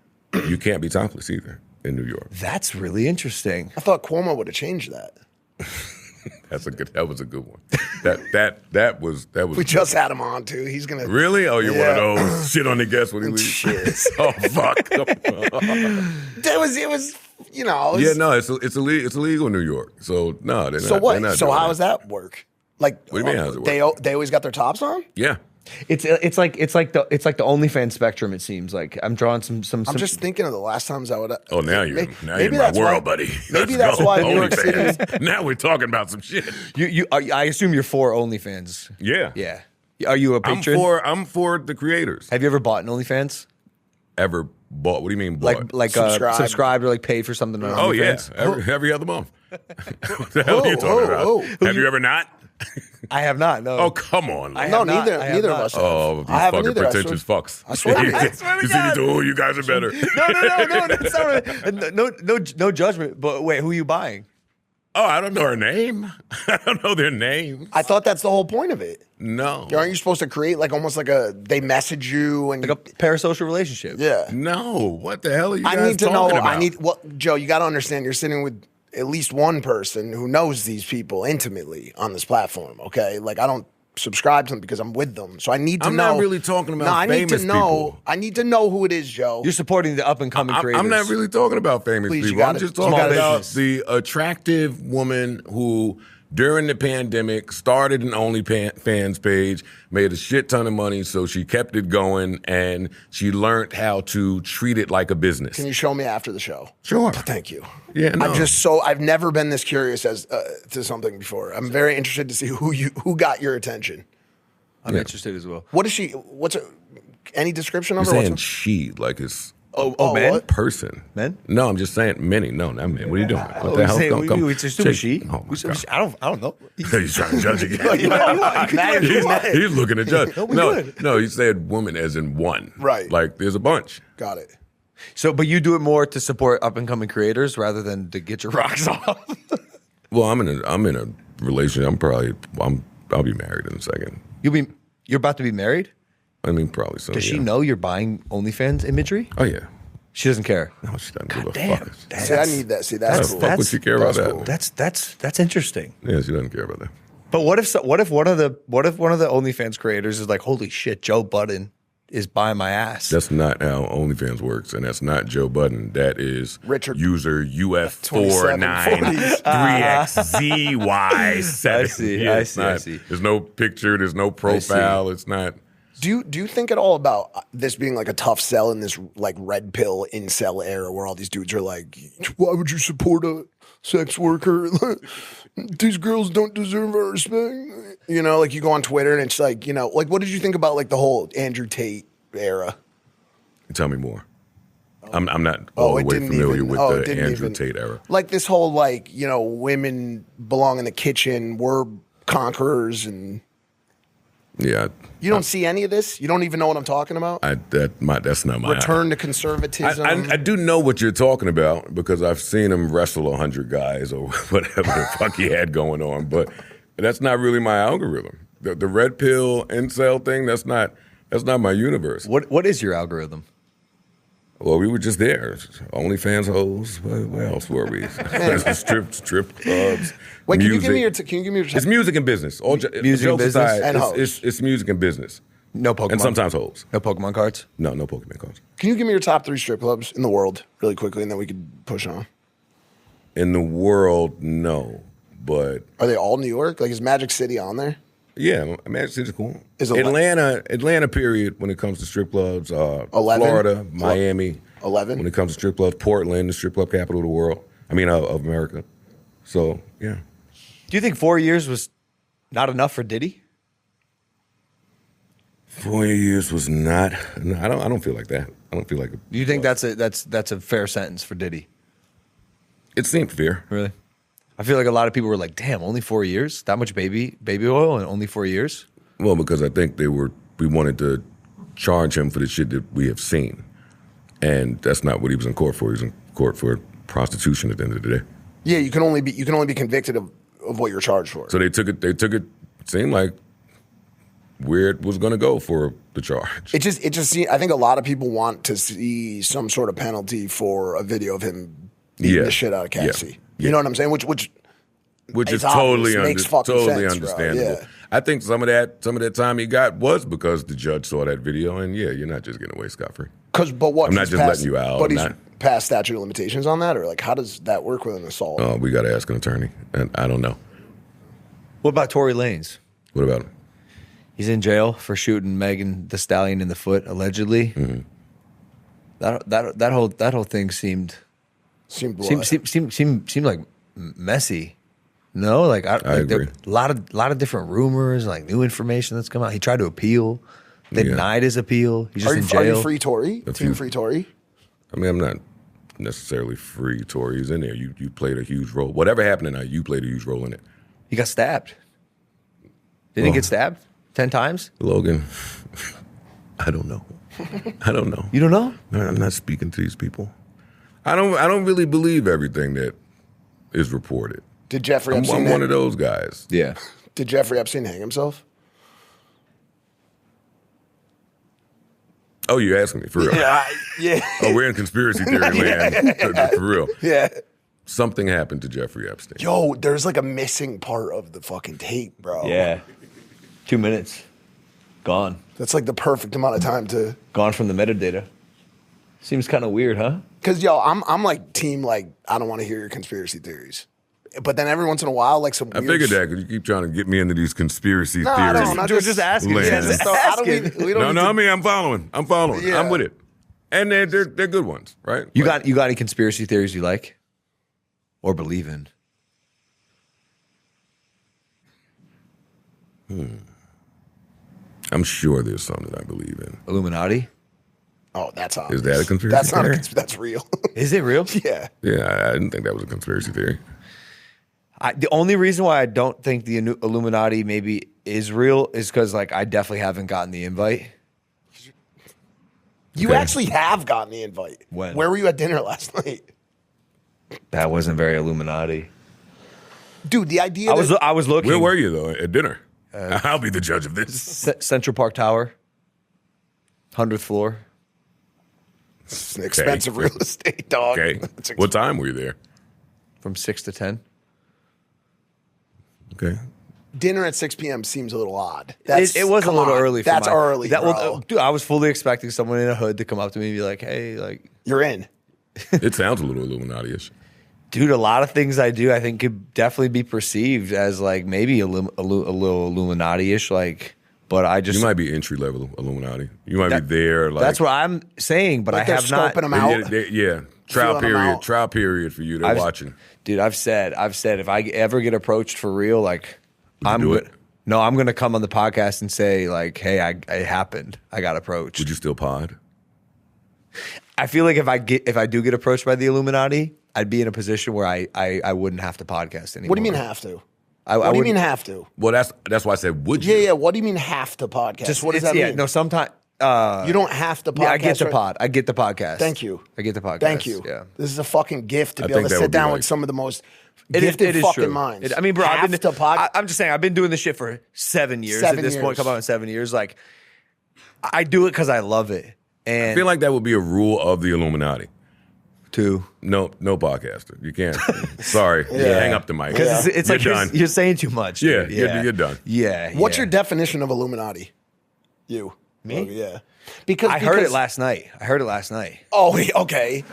You can't be topless either in New York. That's really interesting. I thought Cuomo would have changed that. That was a good one. That was. We just had him on too. He's gonna really. Oh, you're one of those shit on the guest when he leaves. Oh fuck. It was. You know. Yeah, no, it's illegal in New York. So no, they're not. So what? They're not so how that. does that work? Like, what do you mean? How does it work? They always got their tops on. Yeah. It's like the OnlyFans spectrum. It seems like I'm drawing some. I'm just thinking of the last times I would. Oh, now you're in my world, buddy. Maybe that's why New York City. Now we're talking about some shit. I assume you're for OnlyFans. Yeah. Yeah. Are you a patron? I'm for the creators. Have you ever bought an OnlyFans? Ever bought? What do you mean bought? Like subscribed or like paid for something on OnlyFans? Yeah. Every other month. What the hell are you talking about? Have you ever not? I have not. No. Oh, come on. Neither of us. Oh, these fucking pretentious fucks. I swear to God. You guys are better. No. That's not no judgment. But wait, who are you buying? Oh, I don't know her name. I don't know their names. I thought that's the whole point of it. No. Aren't you supposed to create like almost like they message you and like a parasocial relationship? Yeah. No. What the hell are you guys talking about? Joe, you got to understand. You're sitting with at least one person who knows these people intimately on this platform. Okay, like I don't subscribe to them because I'm with them, so I need to know. I'm not really talking about famous people. I need to know who it is, Joe. You're supporting the up and coming creators. I'm not really talking about famous people. I'm just talking about the attractive woman who during the pandemic, started an OnlyFans page, made a shit ton of money, so she kept it going, and she learned how to treat it like a business. Can you show me after the show? Sure. Thank you. Yeah, no. I've never been this curious as to something before. I'm very interested to see who got your attention. I'm interested as well. What is she? Any description of You're her? saying she, like it's... man? What? Person. Men? No, I'm just saying many. No, not men. What are you doing? What the hell's going on? It's just a she. Oh my God. I don't know. He's trying to judge again. He's looking to judge. No, he said woman as in one. Right. Like there's a bunch. Got it. So, but you do it more to support up and coming creators rather than to get your rocks off. Well, I'm in a relationship. I'll be married in a second. You're about to be married? I mean, probably so. Does she know you're buying OnlyFans imagery? Oh yeah. She doesn't care. No, she doesn't give a Damn. fuck. See, I need that. See, that's cool. Fuck would she care about That's that? cool. That's interesting. Yeah, she doesn't care about that. But what if one of the OnlyFans creators is like, holy shit, Joe Budden is buying my ass? That's not how OnlyFans works, and that's not Joe Budden. That is Richard user UF49-3XZY7. I see. There's no picture. There's no profile. It's not. Do you think at all about this being like a tough sell in this like red pill incel era where all these dudes are like, why would you support a sex worker? These girls don't deserve our respect. You know, like you go on Twitter and it's like, you know, like what did you think about like the whole Andrew Tate era? Tell me more. I'm not all the way familiar with the Andrew Tate era. Like this whole like, you know, women belong in the kitchen, we're conquerors and... Yeah. You don't see any of this? You don't even know what I'm talking about? That's not my... Return to conservatism? I do know what you're talking about because I've seen him wrestle 100 guys or whatever the fuck he had going on, but that's not really my algorithm. The red pill incel thing, that's not my universe. What is your algorithm? Well, we were just there. OnlyFans hoes. Where else were we? strip clubs. Wait, music. can you give me your It's music and business. Music and business aside, and hoes. It's music and business. No Pokemon. And sometimes hoes. No Pokemon cards? No Pokemon cards. Can you give me your top 3 strip clubs in the world really quickly and then we could push on? In the world, no. But Are they all New York? Like is Magic City on there? yeah, Magic City's cool. Is Atlanta period when it comes to strip clubs. 11? Florida, Miami. 11? When it comes to strip clubs. Portland, the strip club capital of the world. I mean, of America. So, yeah. Do you think 4 years was not enough for Diddy? 4 years was not. No, I don't feel like that. I don't feel like. Do you think that's a fair sentence for Diddy? It seemed fair. Really? I feel like a lot of people were like, "Damn, only 4 years? That much baby oil in only 4 years?" Well, because I think we wanted to charge him for the shit that we have seen, and that's not what he was in court for. He was in court for prostitution at the end of the day. Yeah, you can only be convicted of what you're charged for. So they took it. It seemed like where it was going to go for the charge. It just I think a lot of people want to see some sort of penalty for a video of him beating the shit out of Cassie. Yeah. You know what I'm saying? Which is obvious, makes fucking sense, understandable. Bro. Yeah. I think some of that time he got was because the judge saw that video, and yeah, you're not just getting away scot-free. But what? I'm not just letting you out. But he's past statute of limitations on that, or like how does that work with an assault? We got to ask an attorney, and I don't know. What about Tory Lanez? What about him? He's in jail for shooting Megan Thee Stallion in the foot, allegedly. Mm-hmm. That whole thing seemed like messy. No, like I agree. A lot of different rumors, like new information that's come out. He tried to appeal. They denied his appeal. He's just in jail. Are you free Tory? Team free Tory? I mean, I'm not necessarily free Tory. He's in there. You played a huge role. Whatever happened tonight, you played a huge role in it. He got stabbed. Didn't he get stabbed 10 times? Logan, I don't know. I don't know. You don't know? I'm not speaking to these people. I don't really believe everything that is reported. Did Jeffrey Epstein? I'm one of those guys. Yeah. Did Jeffrey Epstein hang himself? Oh, you're asking me for real? Yeah. Oh, we're in conspiracy theory land for real. Yeah. Something happened to Jeffrey Epstein. Yo, there's like a missing part of the fucking tape, bro. Yeah. 2 minutes. Gone. That's like the perfect amount of time to... Gone from the metadata. Seems kind of weird, huh? Because, yo, I'm like team, like, I don't want to hear your conspiracy theories. But then every once in a while, like some I weird figured that because you keep trying to get me into these conspiracy No, theories. I'm not just asking. Lanez. We don't need to- I mean, I'm following. Yeah. I'm with it. And they're good ones, right? You got any conspiracy theories you like or believe in? I'm sure there's some that I believe in. Illuminati? Oh, that's obvious. Is that a conspiracy That's not theory? that's real. Is it real? Yeah. Yeah, I didn't think that was a conspiracy theory. The only reason why I don't think the Illuminati maybe is real is because like I definitely haven't gotten the invite. You Okay. actually have gotten the invite. When? Where were you at dinner last night? That wasn't very Illuminati. Dude, the idea I was looking. Where were you, though, at dinner? I'll be the judge of this. Central Park Tower, 100th floor. it's an expensive real estate, dog. Okay. It's What time were you there? From 6 to 10. Okay. Dinner at 6 p.m. seems a little odd. It was a come little on. early. That's early, That, bro. dude, I was fully expecting someone in a hood to come up to me and be like, "Hey, like, You're in. It sounds a little Illuminati-ish. dude, a lot of things I do, I think could definitely be perceived as like maybe a little Illuminati-ish, like." But I just You might be entry-level Illuminati. You might be there. Like, that's what I'm saying. But Like I they're have not. scoping them out. Yeah. Trial Feeling them period. out. Trial period for you. They're I've- watching. Dude, I've said if I ever get approached for real, like I'm do good. it? No, I'm gonna come on the podcast and say like, "Hey, it happened. I got approached." Would you still pod? I feel like if I do get approached by the Illuminati, I'd be in a position where I wouldn't have to podcast anymore. What do you mean have to? I What do you wouldn't- mean have to? Well, that's why I said, would you? Yeah. What do you mean have to podcast? Just what does it's- that yeah, mean? no, sometimes You don't have to podcast. yeah, I get the right? pod. I get the podcast. Thank you. I get the podcast. Thank you. Yeah. This is a fucking gift to I be able think to that sit would be down like- with some of the most It is- gifted it is fucking true. minds. I mean, bro, have to podcast. I'm just saying, I've been doing this shit for 7 years. 7 At this point, years. come out in 7 years. Like, I do it because I love it. And I feel like that would be a rule of the Illuminati. too. No podcaster. You can't. Sorry. Hang up the mic. Because it's like You're done. you're saying too much. Yeah, dude. you're done. Yeah. What's yeah. your definition of Illuminati? You. Me? Logan, yeah. Because I heard it last night. Oh, okay.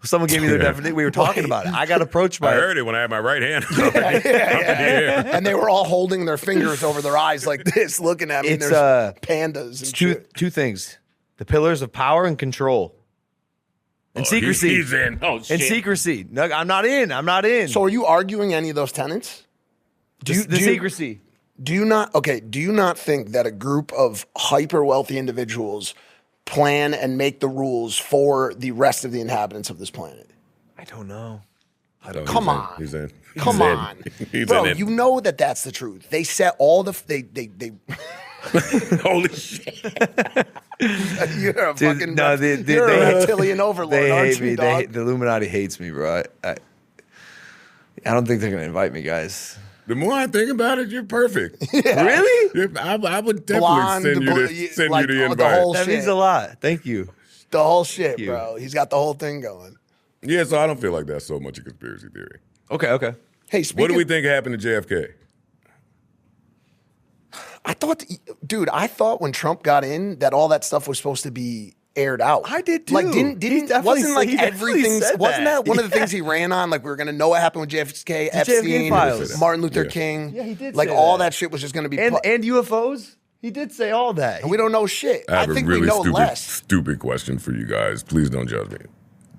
Someone gave me their definition. We were talking about it. I got approached by I heard it when I had my right hand up in the air. And they were all holding their fingers over their eyes like this, looking at me. It's, There's pandas and shit. two things: the pillars of power and control, and secrecy. He's in. Oh, shit. And secrecy. No, I'm not in. So are you arguing any of those tenets? Secrecy. Do you not think that a group of hyper wealthy individuals plan and make the rules for the rest of the inhabitants of this planet? I don't know. Oh, Come he's in. on. He's in. Come He's in. on, He's bro. in it. You know that that's the truth. They set all the they. Holy shit. You're a Dude, fucking no, you're a reptilian overlord, They aren't hate you, me. dog? The Illuminati hates me, bro. I don't think they're gonna invite me, guys. The more I think about it, you're perfect. Really? I would definitely Blonde, send you like, the the invite. whole That shit. means a lot. Thank you. The whole shit, you. bro. He's got the whole thing going. Yeah, so I don't feel like that's so much a conspiracy theory. Okay. Hey, What speaking, do we think happened to JFK? I thought when Trump got in that all that stuff was supposed to be aired out. I did too. Like He didn't definitely wasn't like he definitely everything said wasn't that. that one of the things he ran on? Like we were gonna know what happened with JFK, JFK Epstein, files. Martin Luther Yeah. King. Yeah, he did Like say all that. that shit was just gonna be And UFOs. He did say all that. and we don't know shit. I have think a really we know stupid, less. stupid question for you guys. Please don't judge me.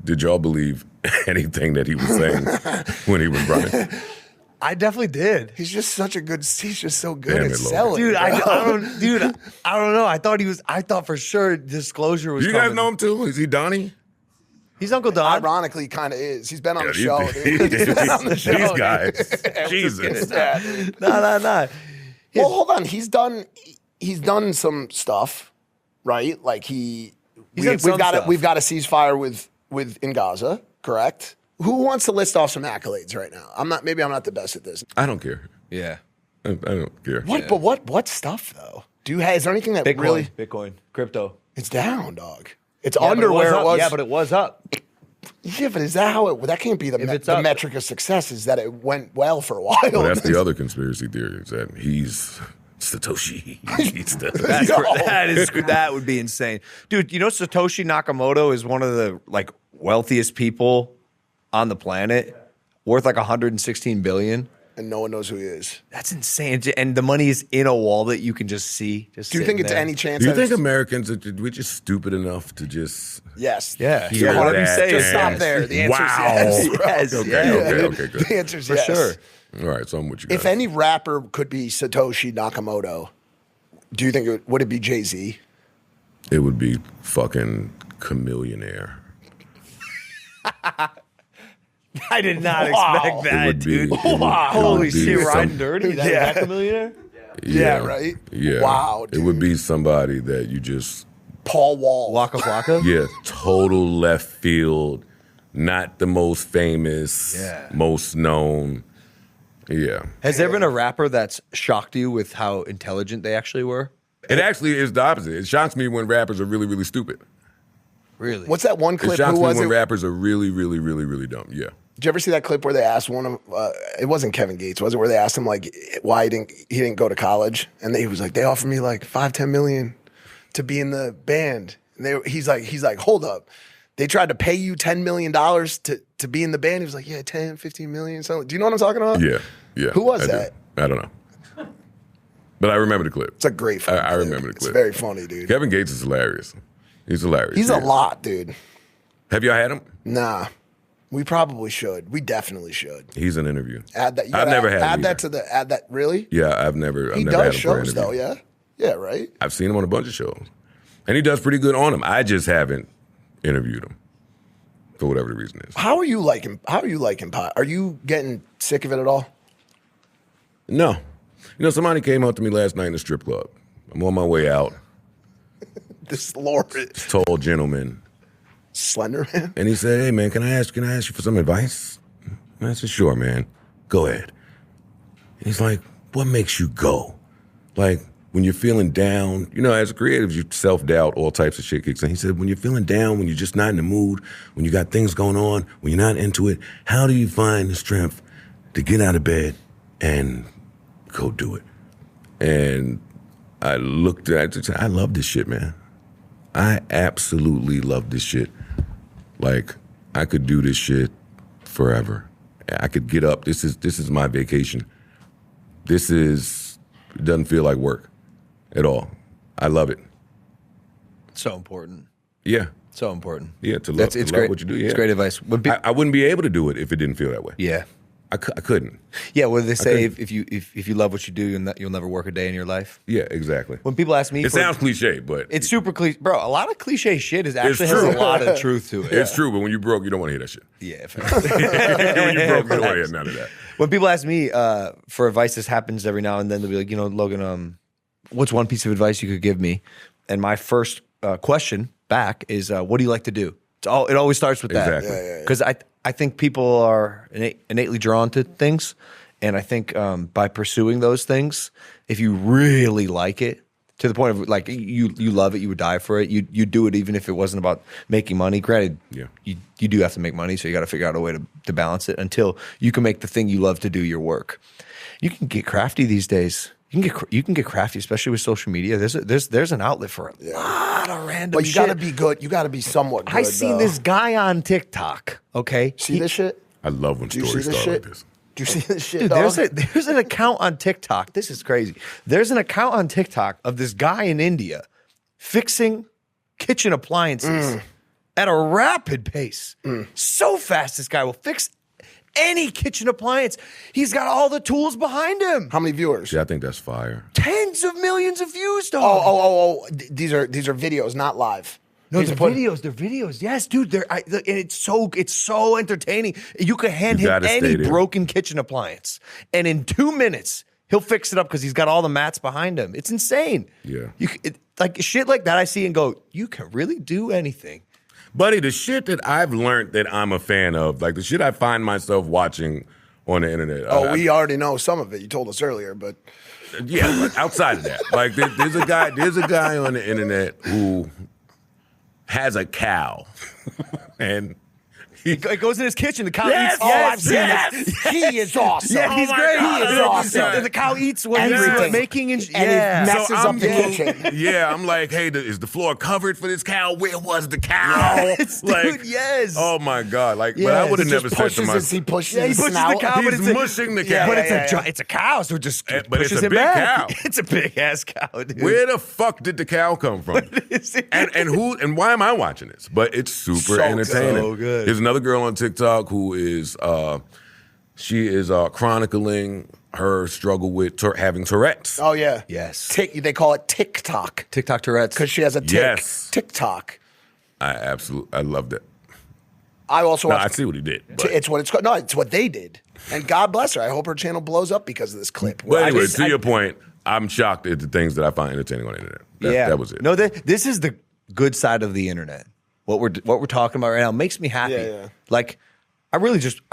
Did y'all believe anything that he was saying when he was running? I definitely did. He's just such a good. He's just so good Damn at it, Logan. selling, Dude, I bro. don't know. I thought for sure disclosure was Do you guys coming. know him too? Is he Donnie? He's Uncle Don. Ironically, he kind of is. He's been on the Yeah, show. Dude. He's been on the show. These dude. guys. Jesus. Yeah, dude. No. Well, hold on. He's done some stuff, right? Like done we've some got stuff. we've got a ceasefire with in Gaza, correct? Who wants to list off some accolades right now? Maybe I'm not the best at this. I don't care. Yeah. I don't care. What? But what stuff though? Is there anything that really? Bitcoin, crypto. It's down, dog. It's Yeah, but under where up. it was. Yeah, but it was up. Yeah, but is that how it? That can't be the it's the up. metric of success. Is that it went well for a while? Well, that's the other conspiracy theory, is that he's Satoshi. He's the, That would be insane, dude. You know Satoshi Nakamoto is one of the like wealthiest people on the planet. worth like 116 billion. And no one knows who he is. That's insane. And the money is in a wall that you can just see. Just do you think it's there. any chance? Do you think Americans we're just stupid enough to just yes? Yeah. hear So what I'm that saying, Just stop and- there. The answer's wow. yes. Yes. Okay, good. The answer's For yes. sure. All right, so I'm with you guys. If any rapper could be Satoshi Nakamoto, do you think would it be Jay-Z? It would be fucking Chameleonaire. I did not expect It that, would be- dude. it would- it would Holy be shit, some- riding dirty? That, Yeah. Is that Chameleonaire? Yeah, right? Yeah. Wow, It would be somebody that you just, Paul Wall. Waka Flocka? yeah, total left field, not the most famous, Yeah. most known. Yeah. Has there been a rapper that's shocked you with how intelligent they actually were? It actually is the opposite. It shocks me when rappers are really, really stupid. Really? What's that one It clip? shocks Who me was when it? rappers are really, really, really, really dumb. Yeah. Did you ever see that clip where they asked one of it wasn't Kevin Gates, was it? Where they asked him like why he didn't go to college, and he was like, they offered me like 5-10 million to be in the band. And he's like, hold up, they tried to pay you $10 million to be in the band. He was like, yeah, 10-15 million. So do you know what I'm talking about? Yeah. Yeah. Who was I do. that? I don't know. But I remember the clip. It's a great funny I clip. remember the clip. It's very funny, dude. Kevin Gates is hilarious. He's hilarious. He's yeah. a lot, dude. Have y'all had him? Nah. We probably should. We definitely should. He's an interview. Add that. I've never had him add that either. to the add that really? Yeah, I've never He never had does him for an shows interview. though, yeah? Yeah, right? I've seen him on a bunch of shows. And he does pretty good on them. I just haven't interviewed him. For whatever the reason is. How are you liking pot? Are you getting sick of it at all? No. You know, somebody came up to me last night in the strip club. I'm on my way out. This Lord This tall gentleman. Slender Man? And he said, hey man, can I ask you for some advice? And I said, sure, man. Go ahead. And he's like, what makes you go? Like, when you're feeling down, you know, as creatives, you self-doubt, all types of shit kicks in. He said, when you're feeling down, when you're just not in the mood, when you got things going on, when you're not into it, how do you find the strength to get out of bed and go do it? And I looked at it, I love this shit, man. I absolutely love this shit. Like, I could do this shit forever. I could get up. This is my vacation. It doesn't feel like work at all. I love it. So important. Yeah. So important. Yeah, to love, It's love great. what you do. Yeah. It's great advice. When I wouldn't be able to do it if it didn't feel that way. yeah. I couldn't. Yeah, what do they say? couldn't. If you love what you do, you'll never work a day in your life. Yeah, exactly. When people ask me, It sounds cliche, but it's super cliche, bro. A lot of cliche shit actually has true. a lot of truth to it. it's true. But when you broke, you don't want to hear that shit. Yeah. When you broke, you don't want to hear none of that. When people ask me for advice, this happens every now and then. They'll be like, Logan, what's one piece of advice you could give me? And my first question back is, what do you like to do? It always starts with that. Exactly. Because I think people are innately drawn to things. And I think by pursuing those things, if you really like it, to the point of like you love it, you would die for it. You do it even if it wasn't about making money. Granted, Yeah. you do have to make money, so you got to figure out a way to balance it until you can make the thing you love to do your work. You can get crafty these days. You can get crafty, especially with social media. There's an outlet for a lot of random. But you shit. gotta be good. You gotta be somewhat good. I seen though. this guy on TikTok. Okay, See this shit? I love when Do you stories see this start shit? like this. Do you see this shit, Dude, dog? there's an account on TikTok. This is crazy. There's an account on TikTok of this guy in India fixing kitchen appliances at a rapid pace. So fast, this guy will fix any kitchen appliance. He's got all the tools behind him. How many viewers? Yeah, I think that's fire. Tens of millions of views, dog. These are videos, not live. No, He's they're putting- videos. They're videos. Yes, dude. And it's so entertaining. You could hand You him gotta any stay there. broken kitchen appliance, and in 2 minutes he'll fix it up because he's got all the mats behind him. It's insane. Yeah. Like shit like that. I see and go, you can really do anything. Buddy, the shit that I've learned that I'm a fan of, like the shit I find myself watching on the internet. we already know some of it. You told us earlier, but Yeah, but outside of that, like there's a guy on the internet who has a cow, and It goes in his kitchen. The cow Yes! eats. Oh, Yes, I've seen that. He is awesome. Yeah, he's Oh my great. God, He is that's awesome. insane. And the cow eats what Everything. he's making. And he yeah. messes up the yeah, kitchen. Yeah, I'm like, hey, is the floor covered for this cow? Where was the cow? Yes, dude, yes. Oh my God! Like, but I Yes. would have He never just said to pushes myself. he pushes Yeah, he his pushes the snout. cow, but He's it's mushing the cow. Yeah, but Yeah. it's a cow, so it just But it's pushes a him big back. cow. It's a big ass cow, dude. Where the fuck did the cow come from? and why am I watching this? But it's super So entertaining. So good. There's another girl on TikTok who is she is chronicling her struggle with having Tourette's. Oh yeah. Yes. They call it TikTok TikTok Tourette's. because she has a tick. Yes. TikTok. I loved it. I also No, watched I see what he did. But, It's what it's called. No, it's what they did. And God bless her. I hope her channel blows up because of this clip. but I anyway, just- to your point, I'm shocked at the things that I find entertaining on the internet. That was it. No, this is the good side of the internet. What we're talking about right now makes me happy. Yeah. Like, I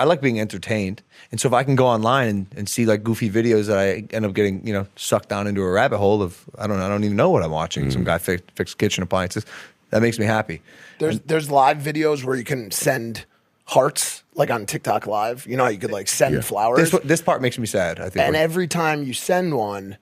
like being entertained, and so if I can go online and see like goofy videos that I end up getting sucked down into a rabbit hole of I don't even know what I'm watching. Some guy fix kitchen appliances. That makes me happy. There's live videos where you can send hearts, like on TikTok Live. You know how you could like send flowers. This part makes me sad. I think. And every time you send one,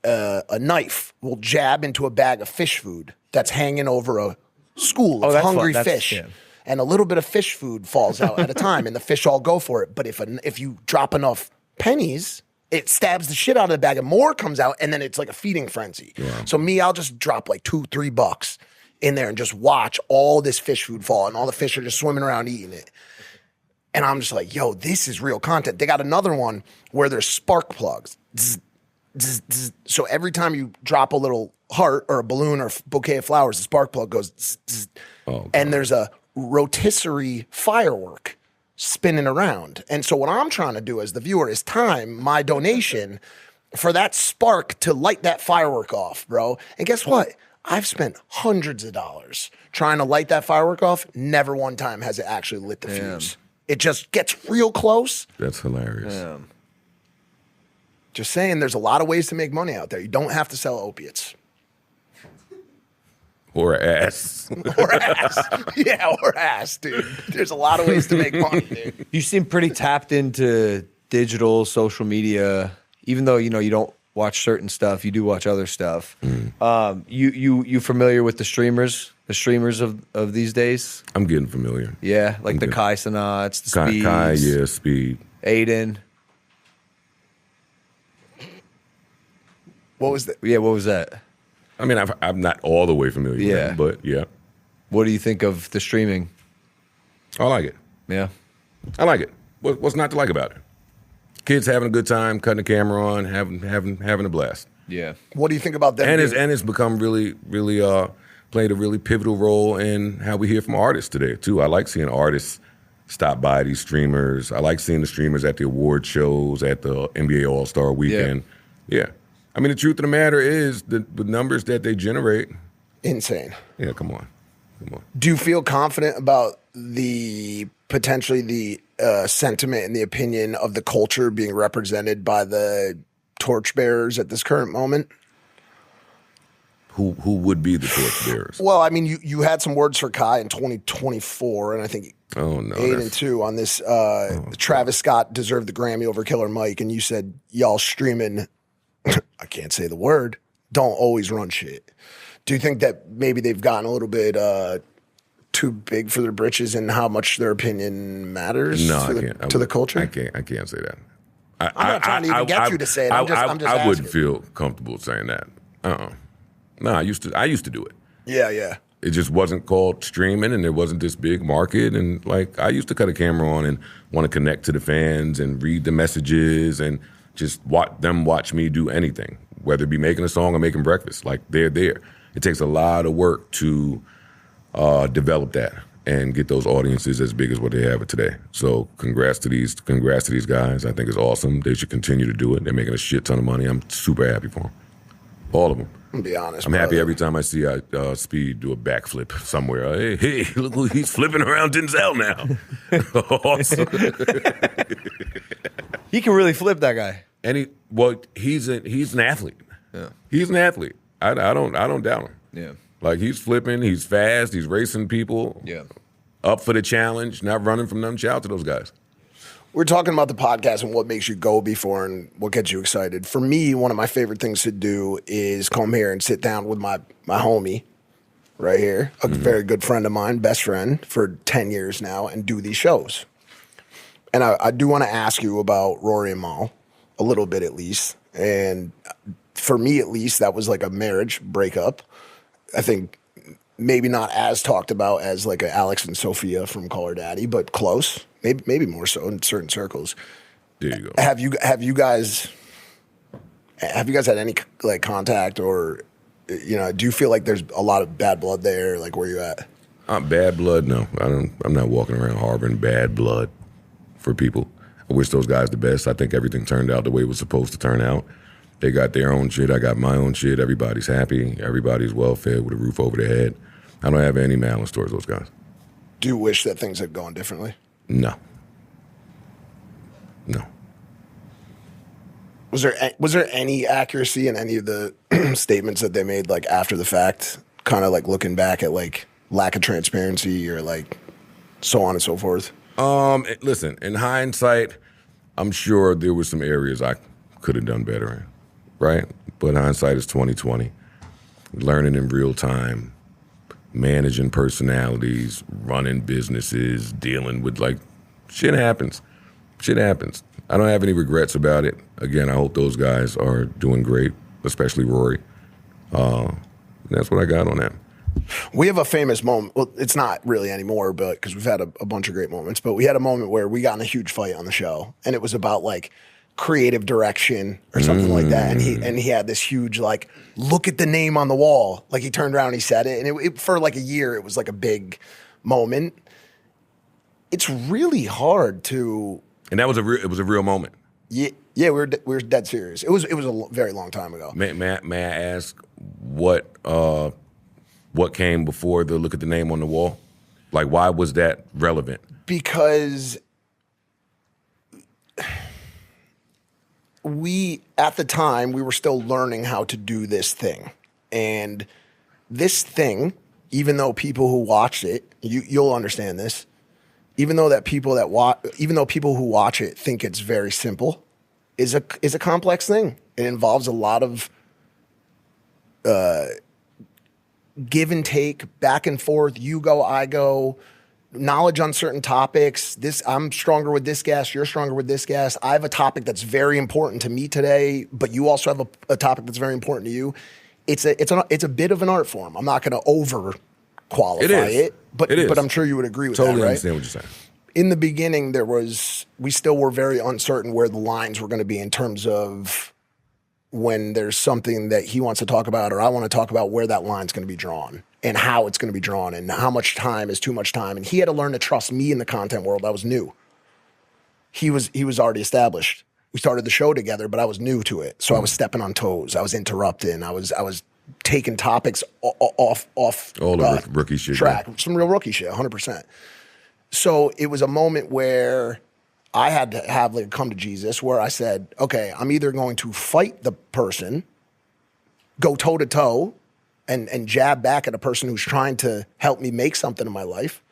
a knife will jab into a bag of fish food that's hanging over a school of that's fun. hungry That's- fish. yeah. And a little bit of fish food falls out at a time, and the fish all go for it. But if you drop enough pennies, it stabs the shit out of the bag, and more comes out, and then it's like a feeding frenzy. So I'll just drop like $2-3 in there and just watch all this fish food fall, and all the fish are just swimming around eating it. And I'm just like, yo, this is real content. They got another one where there's spark plugs. Zzz, zzz, zzz. So every time you drop a little heart or a balloon or bouquet of flowers, the spark plug goes zzz, zzz. And there's a rotisserie firework spinning around. And so what I'm trying to do as the viewer is time my donation for that spark to light that firework off, bro. And guess what? I've spent hundreds of dollars trying to light that firework off. Never one time has it actually lit the fuse. It just gets real close. That's hilarious. Just saying, there's a lot of ways to make money out there. You don't have to sell opiates. Or ass. Or ass. Yeah, or ass, dude. There's a lot of ways to make money, dude. You seem pretty tapped into digital, social media. Even though you don't watch certain stuff, you do watch other stuff. You familiar with the streamers of these days? I'm getting familiar. Yeah, like the Kai Cenats, the Speeds, Kai, yeah, Speed. Adin. What was that? Yeah, what was that? I mean, I'm not all the way familiar with Yeah. them, but yeah. What do you think of the streaming? I like it. Yeah. I like it. What's not to like about it? Kids having a good time, cutting the camera on, having a blast. Yeah. What do you think about them? And it's become really played a really pivotal role in how we hear from artists today too. I like seeing artists stop by these streamers. I like seeing the streamers at the award shows, at the NBA All-Star Weekend. Yeah. I mean, the truth of the matter is the numbers that they generate. Insane. Yeah, come on. Do you feel confident about potentially the sentiment and the opinion of the culture being represented by the torchbearers at this current moment? Who would be the torchbearers? Well, I mean, you had some words for Kai in 2024, and I think Oh no, 8 and 2 on this. Travis Scott deserved the Grammy over Killer Mike, and you said y'all streaming. I can't say the word. Don't always run shit. Do you think that maybe they've gotten a little bit too big for their britches and how much their opinion matters to the culture? I can't say that. I'm not trying to even get you to say it. I'm just I wouldn't asking. feel comfortable saying that. No, I used to do it. Yeah. It just wasn't called streaming, and there wasn't this big market. And like, I used to cut a camera on and want to connect to the fans and read the messages and just watch me do anything, whether it be making a song or making breakfast. Like, they're there. It takes a lot of work to develop that and get those audiences as big as what they have today. So congrats to these guys. I think it's awesome. They should continue to do it. They're making a shit ton of money. I'm super happy for them. All of them. I'm gonna be honest. I'm happy every time I see Speed do a backflip somewhere. Hey, look who he's flipping around Denzel now. Awesome. He can really flip, that guy. And he's an athlete. Yeah. He's an athlete. I don't doubt him. Yeah. Like, he's flipping, he's fast, he's racing people. Yeah. up for the challenge, not running from them. Shout out to those guys. We're talking about the podcast and what makes you go before and what gets you excited. For me, one of my favorite things to do is come here and sit down with my homie right here, a very good friend of mine, best friend for 10 years now, and do these shows. And I do want to ask you about Rory and Mal, a little bit at least. And for me, at least, that was like a marriage breakup. I think maybe not as talked about as like a Alex and Sophia from Call Her Daddy, but close. Maybe more so in certain circles. There you go. Have you guys had any like contact, or do you feel like there's a lot of bad blood there? Like, where you at? Bad blood? No, I'm not walking around harboring bad blood for people. I wish those guys the best. I think everything turned out the way it was supposed to turn out. They got their own shit. I got my own shit. Everybody's happy. Everybody's well fed with a roof over their head. I don't have any malice towards those guys. Do you wish that things had gone differently? No. Was there any accuracy in any of the statements that they made, like after the fact, kind of like looking back at like lack of transparency or like so on and so forth? Listen, in hindsight, I'm sure there were some areas I could have done better in, right? But hindsight is 20/20. Learning in real time, managing personalities, running businesses, dealing with like shit happens. Shit happens. I don't have any regrets about it. Again, I hope those guys are doing great, especially Rory. That's what I got on that. We have a famous moment. Well, it's not really anymore, but because we've had a bunch of great moments. But we had a moment where we got in a huge fight on the show, and it was about like creative direction or something like that. And he had this huge like, look at the name on the wall. Like he turned around and he said it, and it for like a year, it was like a big moment. It's really hard to. And that was it was a real moment. Yeah, we were dead serious. It was a very long time ago. May I ask what came before the look at the name on the wall? Like, why was that relevant? Because at the time, we were still learning how to do this thing. And this thing, even though people who watched it, you'll understand this, even though people who watch it think it's very simple, is a complex thing. It involves a lot of give and take, back and forth, you go, I go, knowledge on certain topics. I'm stronger with this guest, you're stronger with this guest. I have a topic that's very important to me today, but you also have a topic that's very important to you. It's a bit of an art form. I'm not going to over qualify it, but I'm sure you would agree with that, right? Totally understand what you're saying. In the beginning, we still were very uncertain where the lines were going to be in terms of when there's something that he wants to talk about or I want to talk about, where that line's going to be drawn and how it's going to be drawn and how much time is too much time. And he had to learn to trust me in the content world. I was new. He was already established. We started the show together, but I was new to it. So I was stepping on toes. I was interrupting. I was taking topics off all the rookie shit, track. Right? Some real rookie shit, 100%. So it was a moment where I had to have like come to Jesus where I said, okay, I'm either going to fight the person, go toe to toe and jab back at a person who's trying to help me make something in my life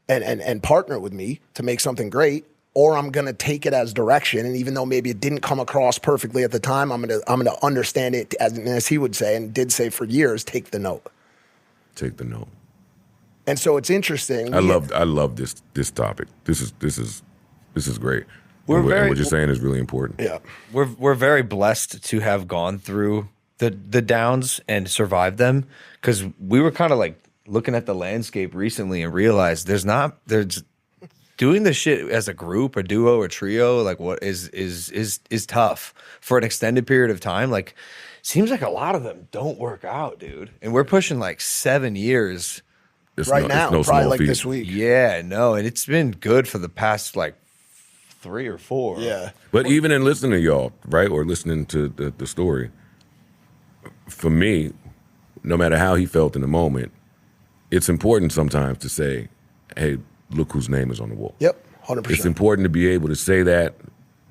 and partner with me to make something great, or I'm going to take it as direction. And even though maybe it didn't come across perfectly at the time, I'm going to understand it as he would say, and did say for years, take the note. Take the note. And so it's interesting. I love this topic. This is great. What you're saying is really important. Yeah, we're very blessed to have gone through the downs and survived them, because we were kind of like looking at the landscape recently and realized there's doing this shit as a group, a duo, or trio. Like, what is tough for an extended period of time. Like, seems like a lot of them don't work out, dude. And we're pushing like 7 years. Now, probably like this week. Yeah, no, and it's been good for the past like 3 or 4. Yeah. But even in listening to y'all, right, or listening to the story, for me, no matter how he felt in the moment, it's important sometimes to say, hey, look whose name is on the wall. Yep, 100%. It's important to be able to say that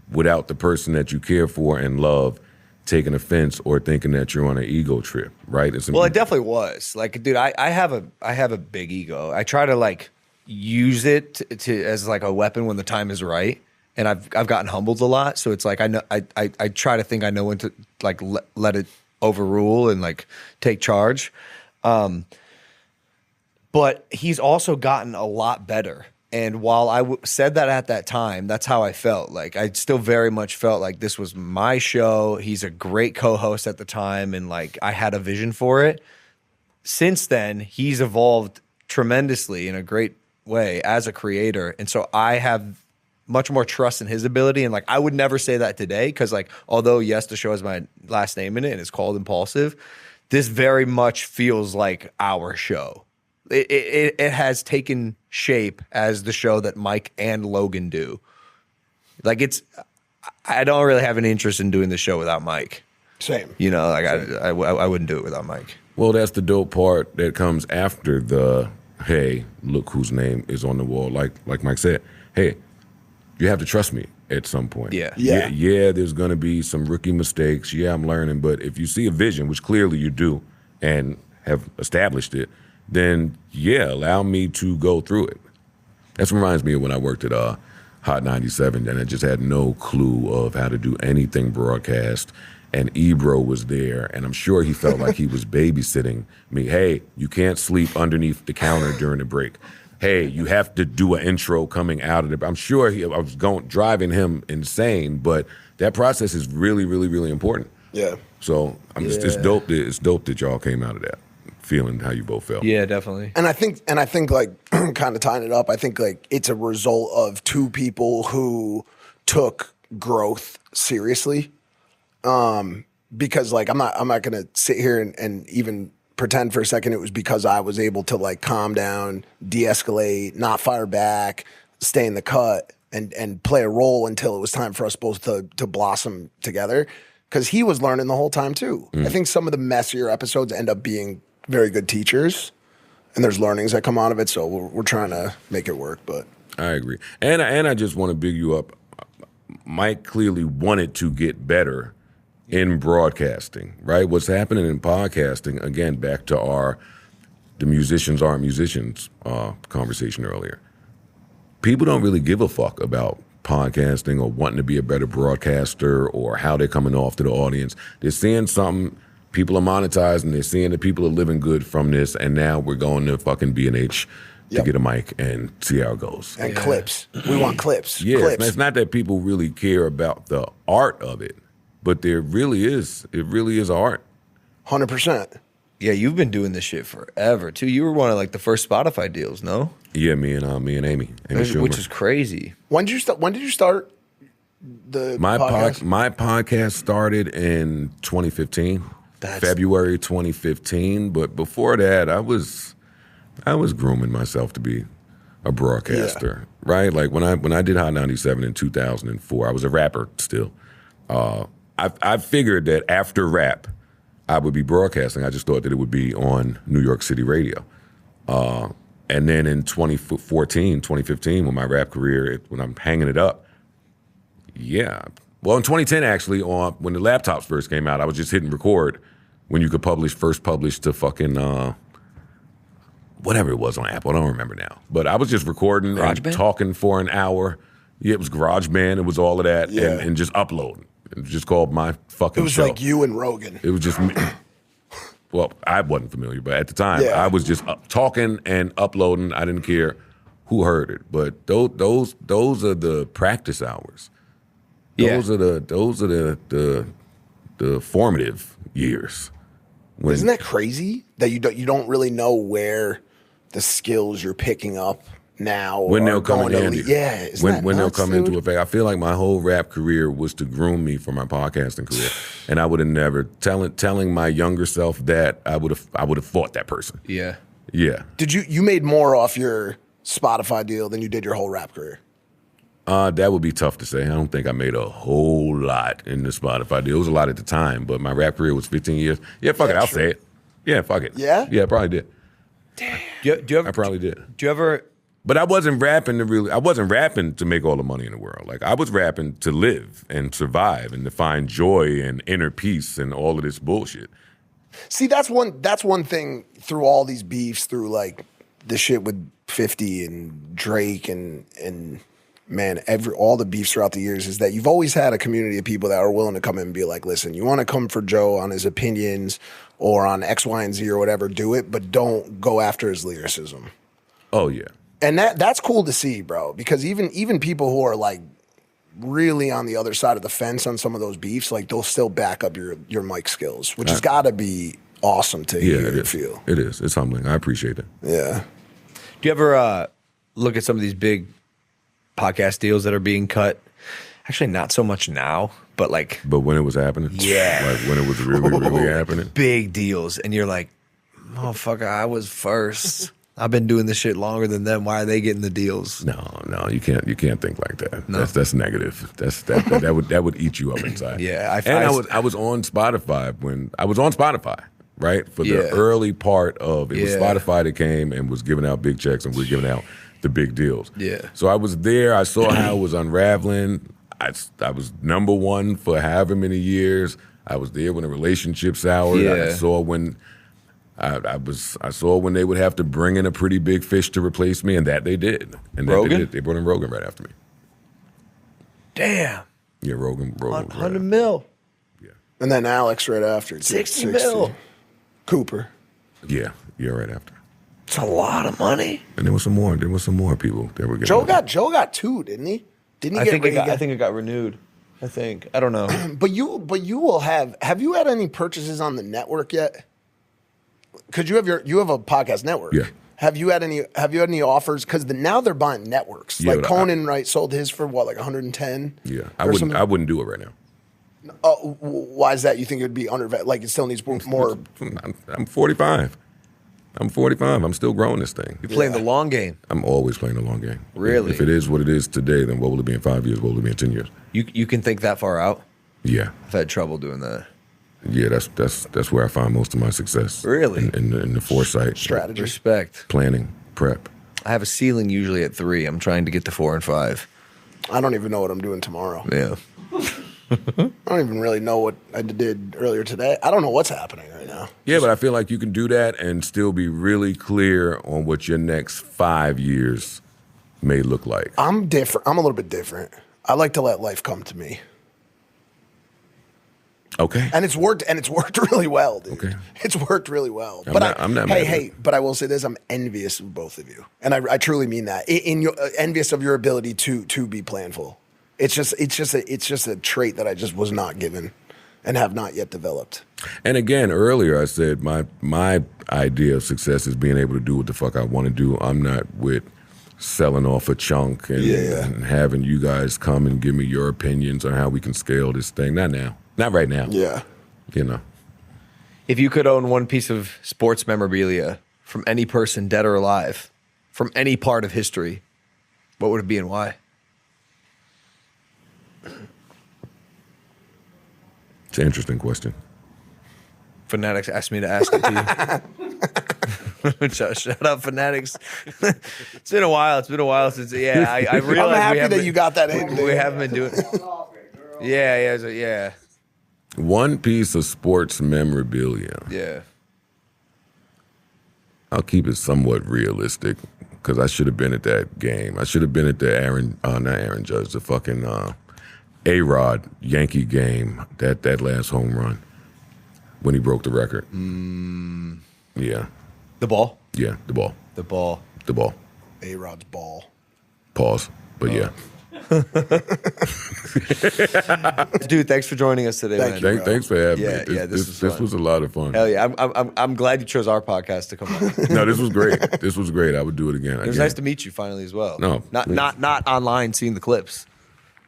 without the person that you care for and love taking offense or thinking that you're on an ego trip, right? Well, it definitely was. Like, dude, I have a big ego. I try to like use it to as like a weapon when the time is right. And I've gotten humbled a lot, so it's like I know I try to think I know when to like let it overrule and like take charge. But he's also gotten a lot better. And while I said that at that time, that's how I felt. Like I still very much felt like this was my show. He's a great co-host at the time, and like I had a vision for it. Since then, he's evolved tremendously in a great way as a creator, and so I have much more trust in his ability. And like I would never say that today because like although yes, the show has my last name in it and it's called Impulsive, this very much feels like our show. It has taken shape as the show that Mike and Logan do. Like I don't really have any interest in doing the show without Mike. Same. You know, like I wouldn't do it without Mike. Well, that's the dope part that comes after the, hey, look whose name is on the wall. Like Mike said, hey, you have to trust me at some point. Yeah. Yeah, there's going to be some rookie mistakes. Yeah, I'm learning. But if you see a vision, which clearly you do and have established it, then yeah, allow me to go through it. That reminds me of when I worked at Hot 97 and I just had no clue of how to do anything broadcast. And Ebro was there, and I'm sure he felt like he was babysitting me. Hey, you can't sleep underneath the counter during the break. Hey, you have to do an intro coming out of the. I'm sure I was driving him insane, but that process is really, really, really important. Yeah. So it's dope. It's dope that y'all came out of that feeling how you both felt. Yeah, definitely. And I think like kind of tying it up, I think like it's a result of two people who took growth seriously. Because like I'm not gonna sit here and even pretend for a second it was because I was able to like calm down, de-escalate, not fire back, stay in the cut, and play a role until it was time for us both to blossom together. Because he was learning the whole time too. I think some of the messier episodes end up being very good teachers, and there's learnings that come out of it. So we're trying to make it work. But I agree, and I just want to big you up. Mike clearly wanted to get better in broadcasting, right? What's happening in podcasting, again, back to the musicians aren't musicians conversation earlier. People don't really give a fuck about podcasting or wanting to be a better broadcaster or how they're coming off to the audience. They're seeing something, people are monetizing, they're seeing that people are living good from this, and now we're going to fucking B&H to get a mic and see how it goes. And clips. We want clips. Yeah, clips. It's not that people really care about the art of it, but it really is art. 100%. Yeah, you've been doing this shit forever too. You were one of like the first Spotify deals, no? Yeah, me and Amy which is crazy. When did you start the podcast? My podcast started in 2015, February 2015. But before that, I was grooming myself to be a broadcaster, right? Like when I did Hot 97 in 2004, I was a rapper still. I figured that after rap, I would be broadcasting. I just thought that it would be on New York City radio. And then in 2015, when my rap career, when I'm hanging it up, yeah. Well, in 2010, actually, when the laptops first came out, I was just hitting record when you could first publish to fucking, whatever it was on Apple. I don't remember now. But I was just recording and talking for an hour. Yeah, it was GarageBand. It was all of that and just uploading. It was just called my fucking show. It was like you and Rogan. It was just me. Well, I wasn't familiar, but at the time, I was just talking and uploading. I didn't care who heard it. But those are the practice hours. Those are the formative years. Isn't that crazy that you don't really know where the skills you're picking up now when they'll come in handy? Yeah, when they'll come into effect. I feel like my whole rap career was to groom me for my podcasting career, and I would have never telling my younger self that I would have fought that person. Yeah. Did you made more off your Spotify deal than you did your whole rap career? That would be tough to say. I don't think I made a whole lot in the Spotify deal. It was a lot at the time, but my rap career was 15 years. Yeah, fuck it, I'll say it. Yeah, fuck it. Yeah? Yeah, I probably did. Damn. I probably did. Do you ever But I wasn't rapping to make all the money in the world. Like I was rapping to live and survive and to find joy and inner peace and all of this bullshit. See, that's one thing through all these beefs, through like the shit with 50 and Drake and man, all the beefs throughout the years is that you've always had a community of people that are willing to come in and be like, listen, you want to come for Joe on his opinions or on X, Y, and Z or whatever, do it, but don't go after his lyricism. Oh yeah. And that's cool to see, bro, because even people who are like really on the other side of the fence on some of those beefs, like they'll still back up your mic skills, which has got to be awesome to hear and feel. It is. It's humbling. I appreciate it. Yeah. Do you ever look at some of these big podcast deals that are being cut? Actually, not so much now, but like. But when it was happening? Yeah. Like when it was really happening? Big deals. And you're like, motherfucker, I was first. I've been doing this shit longer than them. Why are they getting the deals? No, you can't think like that. No. That's negative. That would eat you up inside. Yeah, I was on Spotify when I was on Spotify, right? For the early part of it was Spotify that came and was giving out big checks and we were giving out the big deals. Yeah. So I was there. I saw how it was unraveling. I was number one for however many years. I was there when the relationship soured. Yeah. I saw when. I saw when they would have to bring in a pretty big fish to replace me, and that they did. And Rogan? that they did. They brought in Rogan right after me. Damn. Yeah, Rogan. 100 mil. Yeah. And then Alex right after. 60 mil. Cooper. Yeah, right after. It's a lot of money. And there was some more. There was some more people that were getting. Joe got two, didn't he? Didn't he I think it got renewed. I think. I don't know. But you will have you had any purchases on the network yet? Because you have a podcast network. Yeah. Have you had any offers? Because now they're buying networks. Yeah, like Conan, sold his for what, like 110? Yeah, I wouldn't do it right now. Why is that? You think it would be like it still needs more? I'm 45. I'm still growing this thing. You're playing the long game. I'm always playing the long game. Really? If it is what it is today, then what will it be in 5 years? What will it be in 10 years? You can think that far out? Yeah. I've had trouble doing that. Yeah, that's where I find most of my success. Really? In the foresight. Strategy. Respect. Planning. Prep. I have a ceiling usually at 3. I'm trying to get to 4 and 5. I don't even know what I'm doing tomorrow. Yeah. I don't even really know what I did earlier today. I don't know what's happening right now. Yeah, but I feel like you can do that and still be really clear on what your next 5 years may look like. I'm different. I'm a little bit different. I like to let life come to me. Okay. And it's worked really well, dude. Okay. It's worked really well. I'm not mad at hey, it. but I will say this, I'm envious of both of you. And I truly mean that. Envious of your ability to be planful. It's just a trait that I just was not given and have not yet developed. And again, earlier I said my idea of success is being able to do what the fuck I want to do. I'm not with selling off a chunk and having you guys come and give me your opinions on how we can scale this thing. Not now. Not right now. Yeah. You know. If you could own one piece of sports memorabilia from any person, dead or alive, from any part of history, what would it be and why? It's an interesting question. Fanatics asked me to ask it to you. Shout out Fanatics. It's been a while. Since I realized I'm happy that you got that in. We haven't been doing it. Yeah. One piece of sports memorabilia. Yeah. I'll keep it somewhat realistic because I should have been at that game. I should have been at the not Aaron Judge, the fucking A-Rod Yankee game, that last home run when he broke the record. Yeah. The ball? Yeah, the ball. The ball. The ball. A-Rod's ball. Pause. But yeah. Dude, thanks for joining us today, man. Thanks for having me. This was a lot of fun. Hell yeah. I'm glad you chose our podcast to come on. No, this was great. This was great. I would do it again. It was nice to meet you finally as well. No. Not online seeing the clips.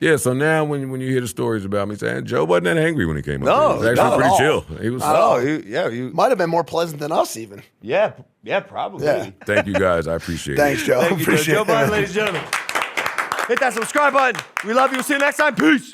Yeah, so now when you hear the stories about me saying Joe wasn't that angry when he came up. No, he was not actually at pretty all. chill. He was You Might have been more pleasant than us even. Yeah, probably. Yeah. Thank you guys. I appreciate Thanks, it. Joe. Thank you, Appreciate Joe it. Budden, ladies and gentlemen. Hit that subscribe button. We love you. We'll see you next time. Peace.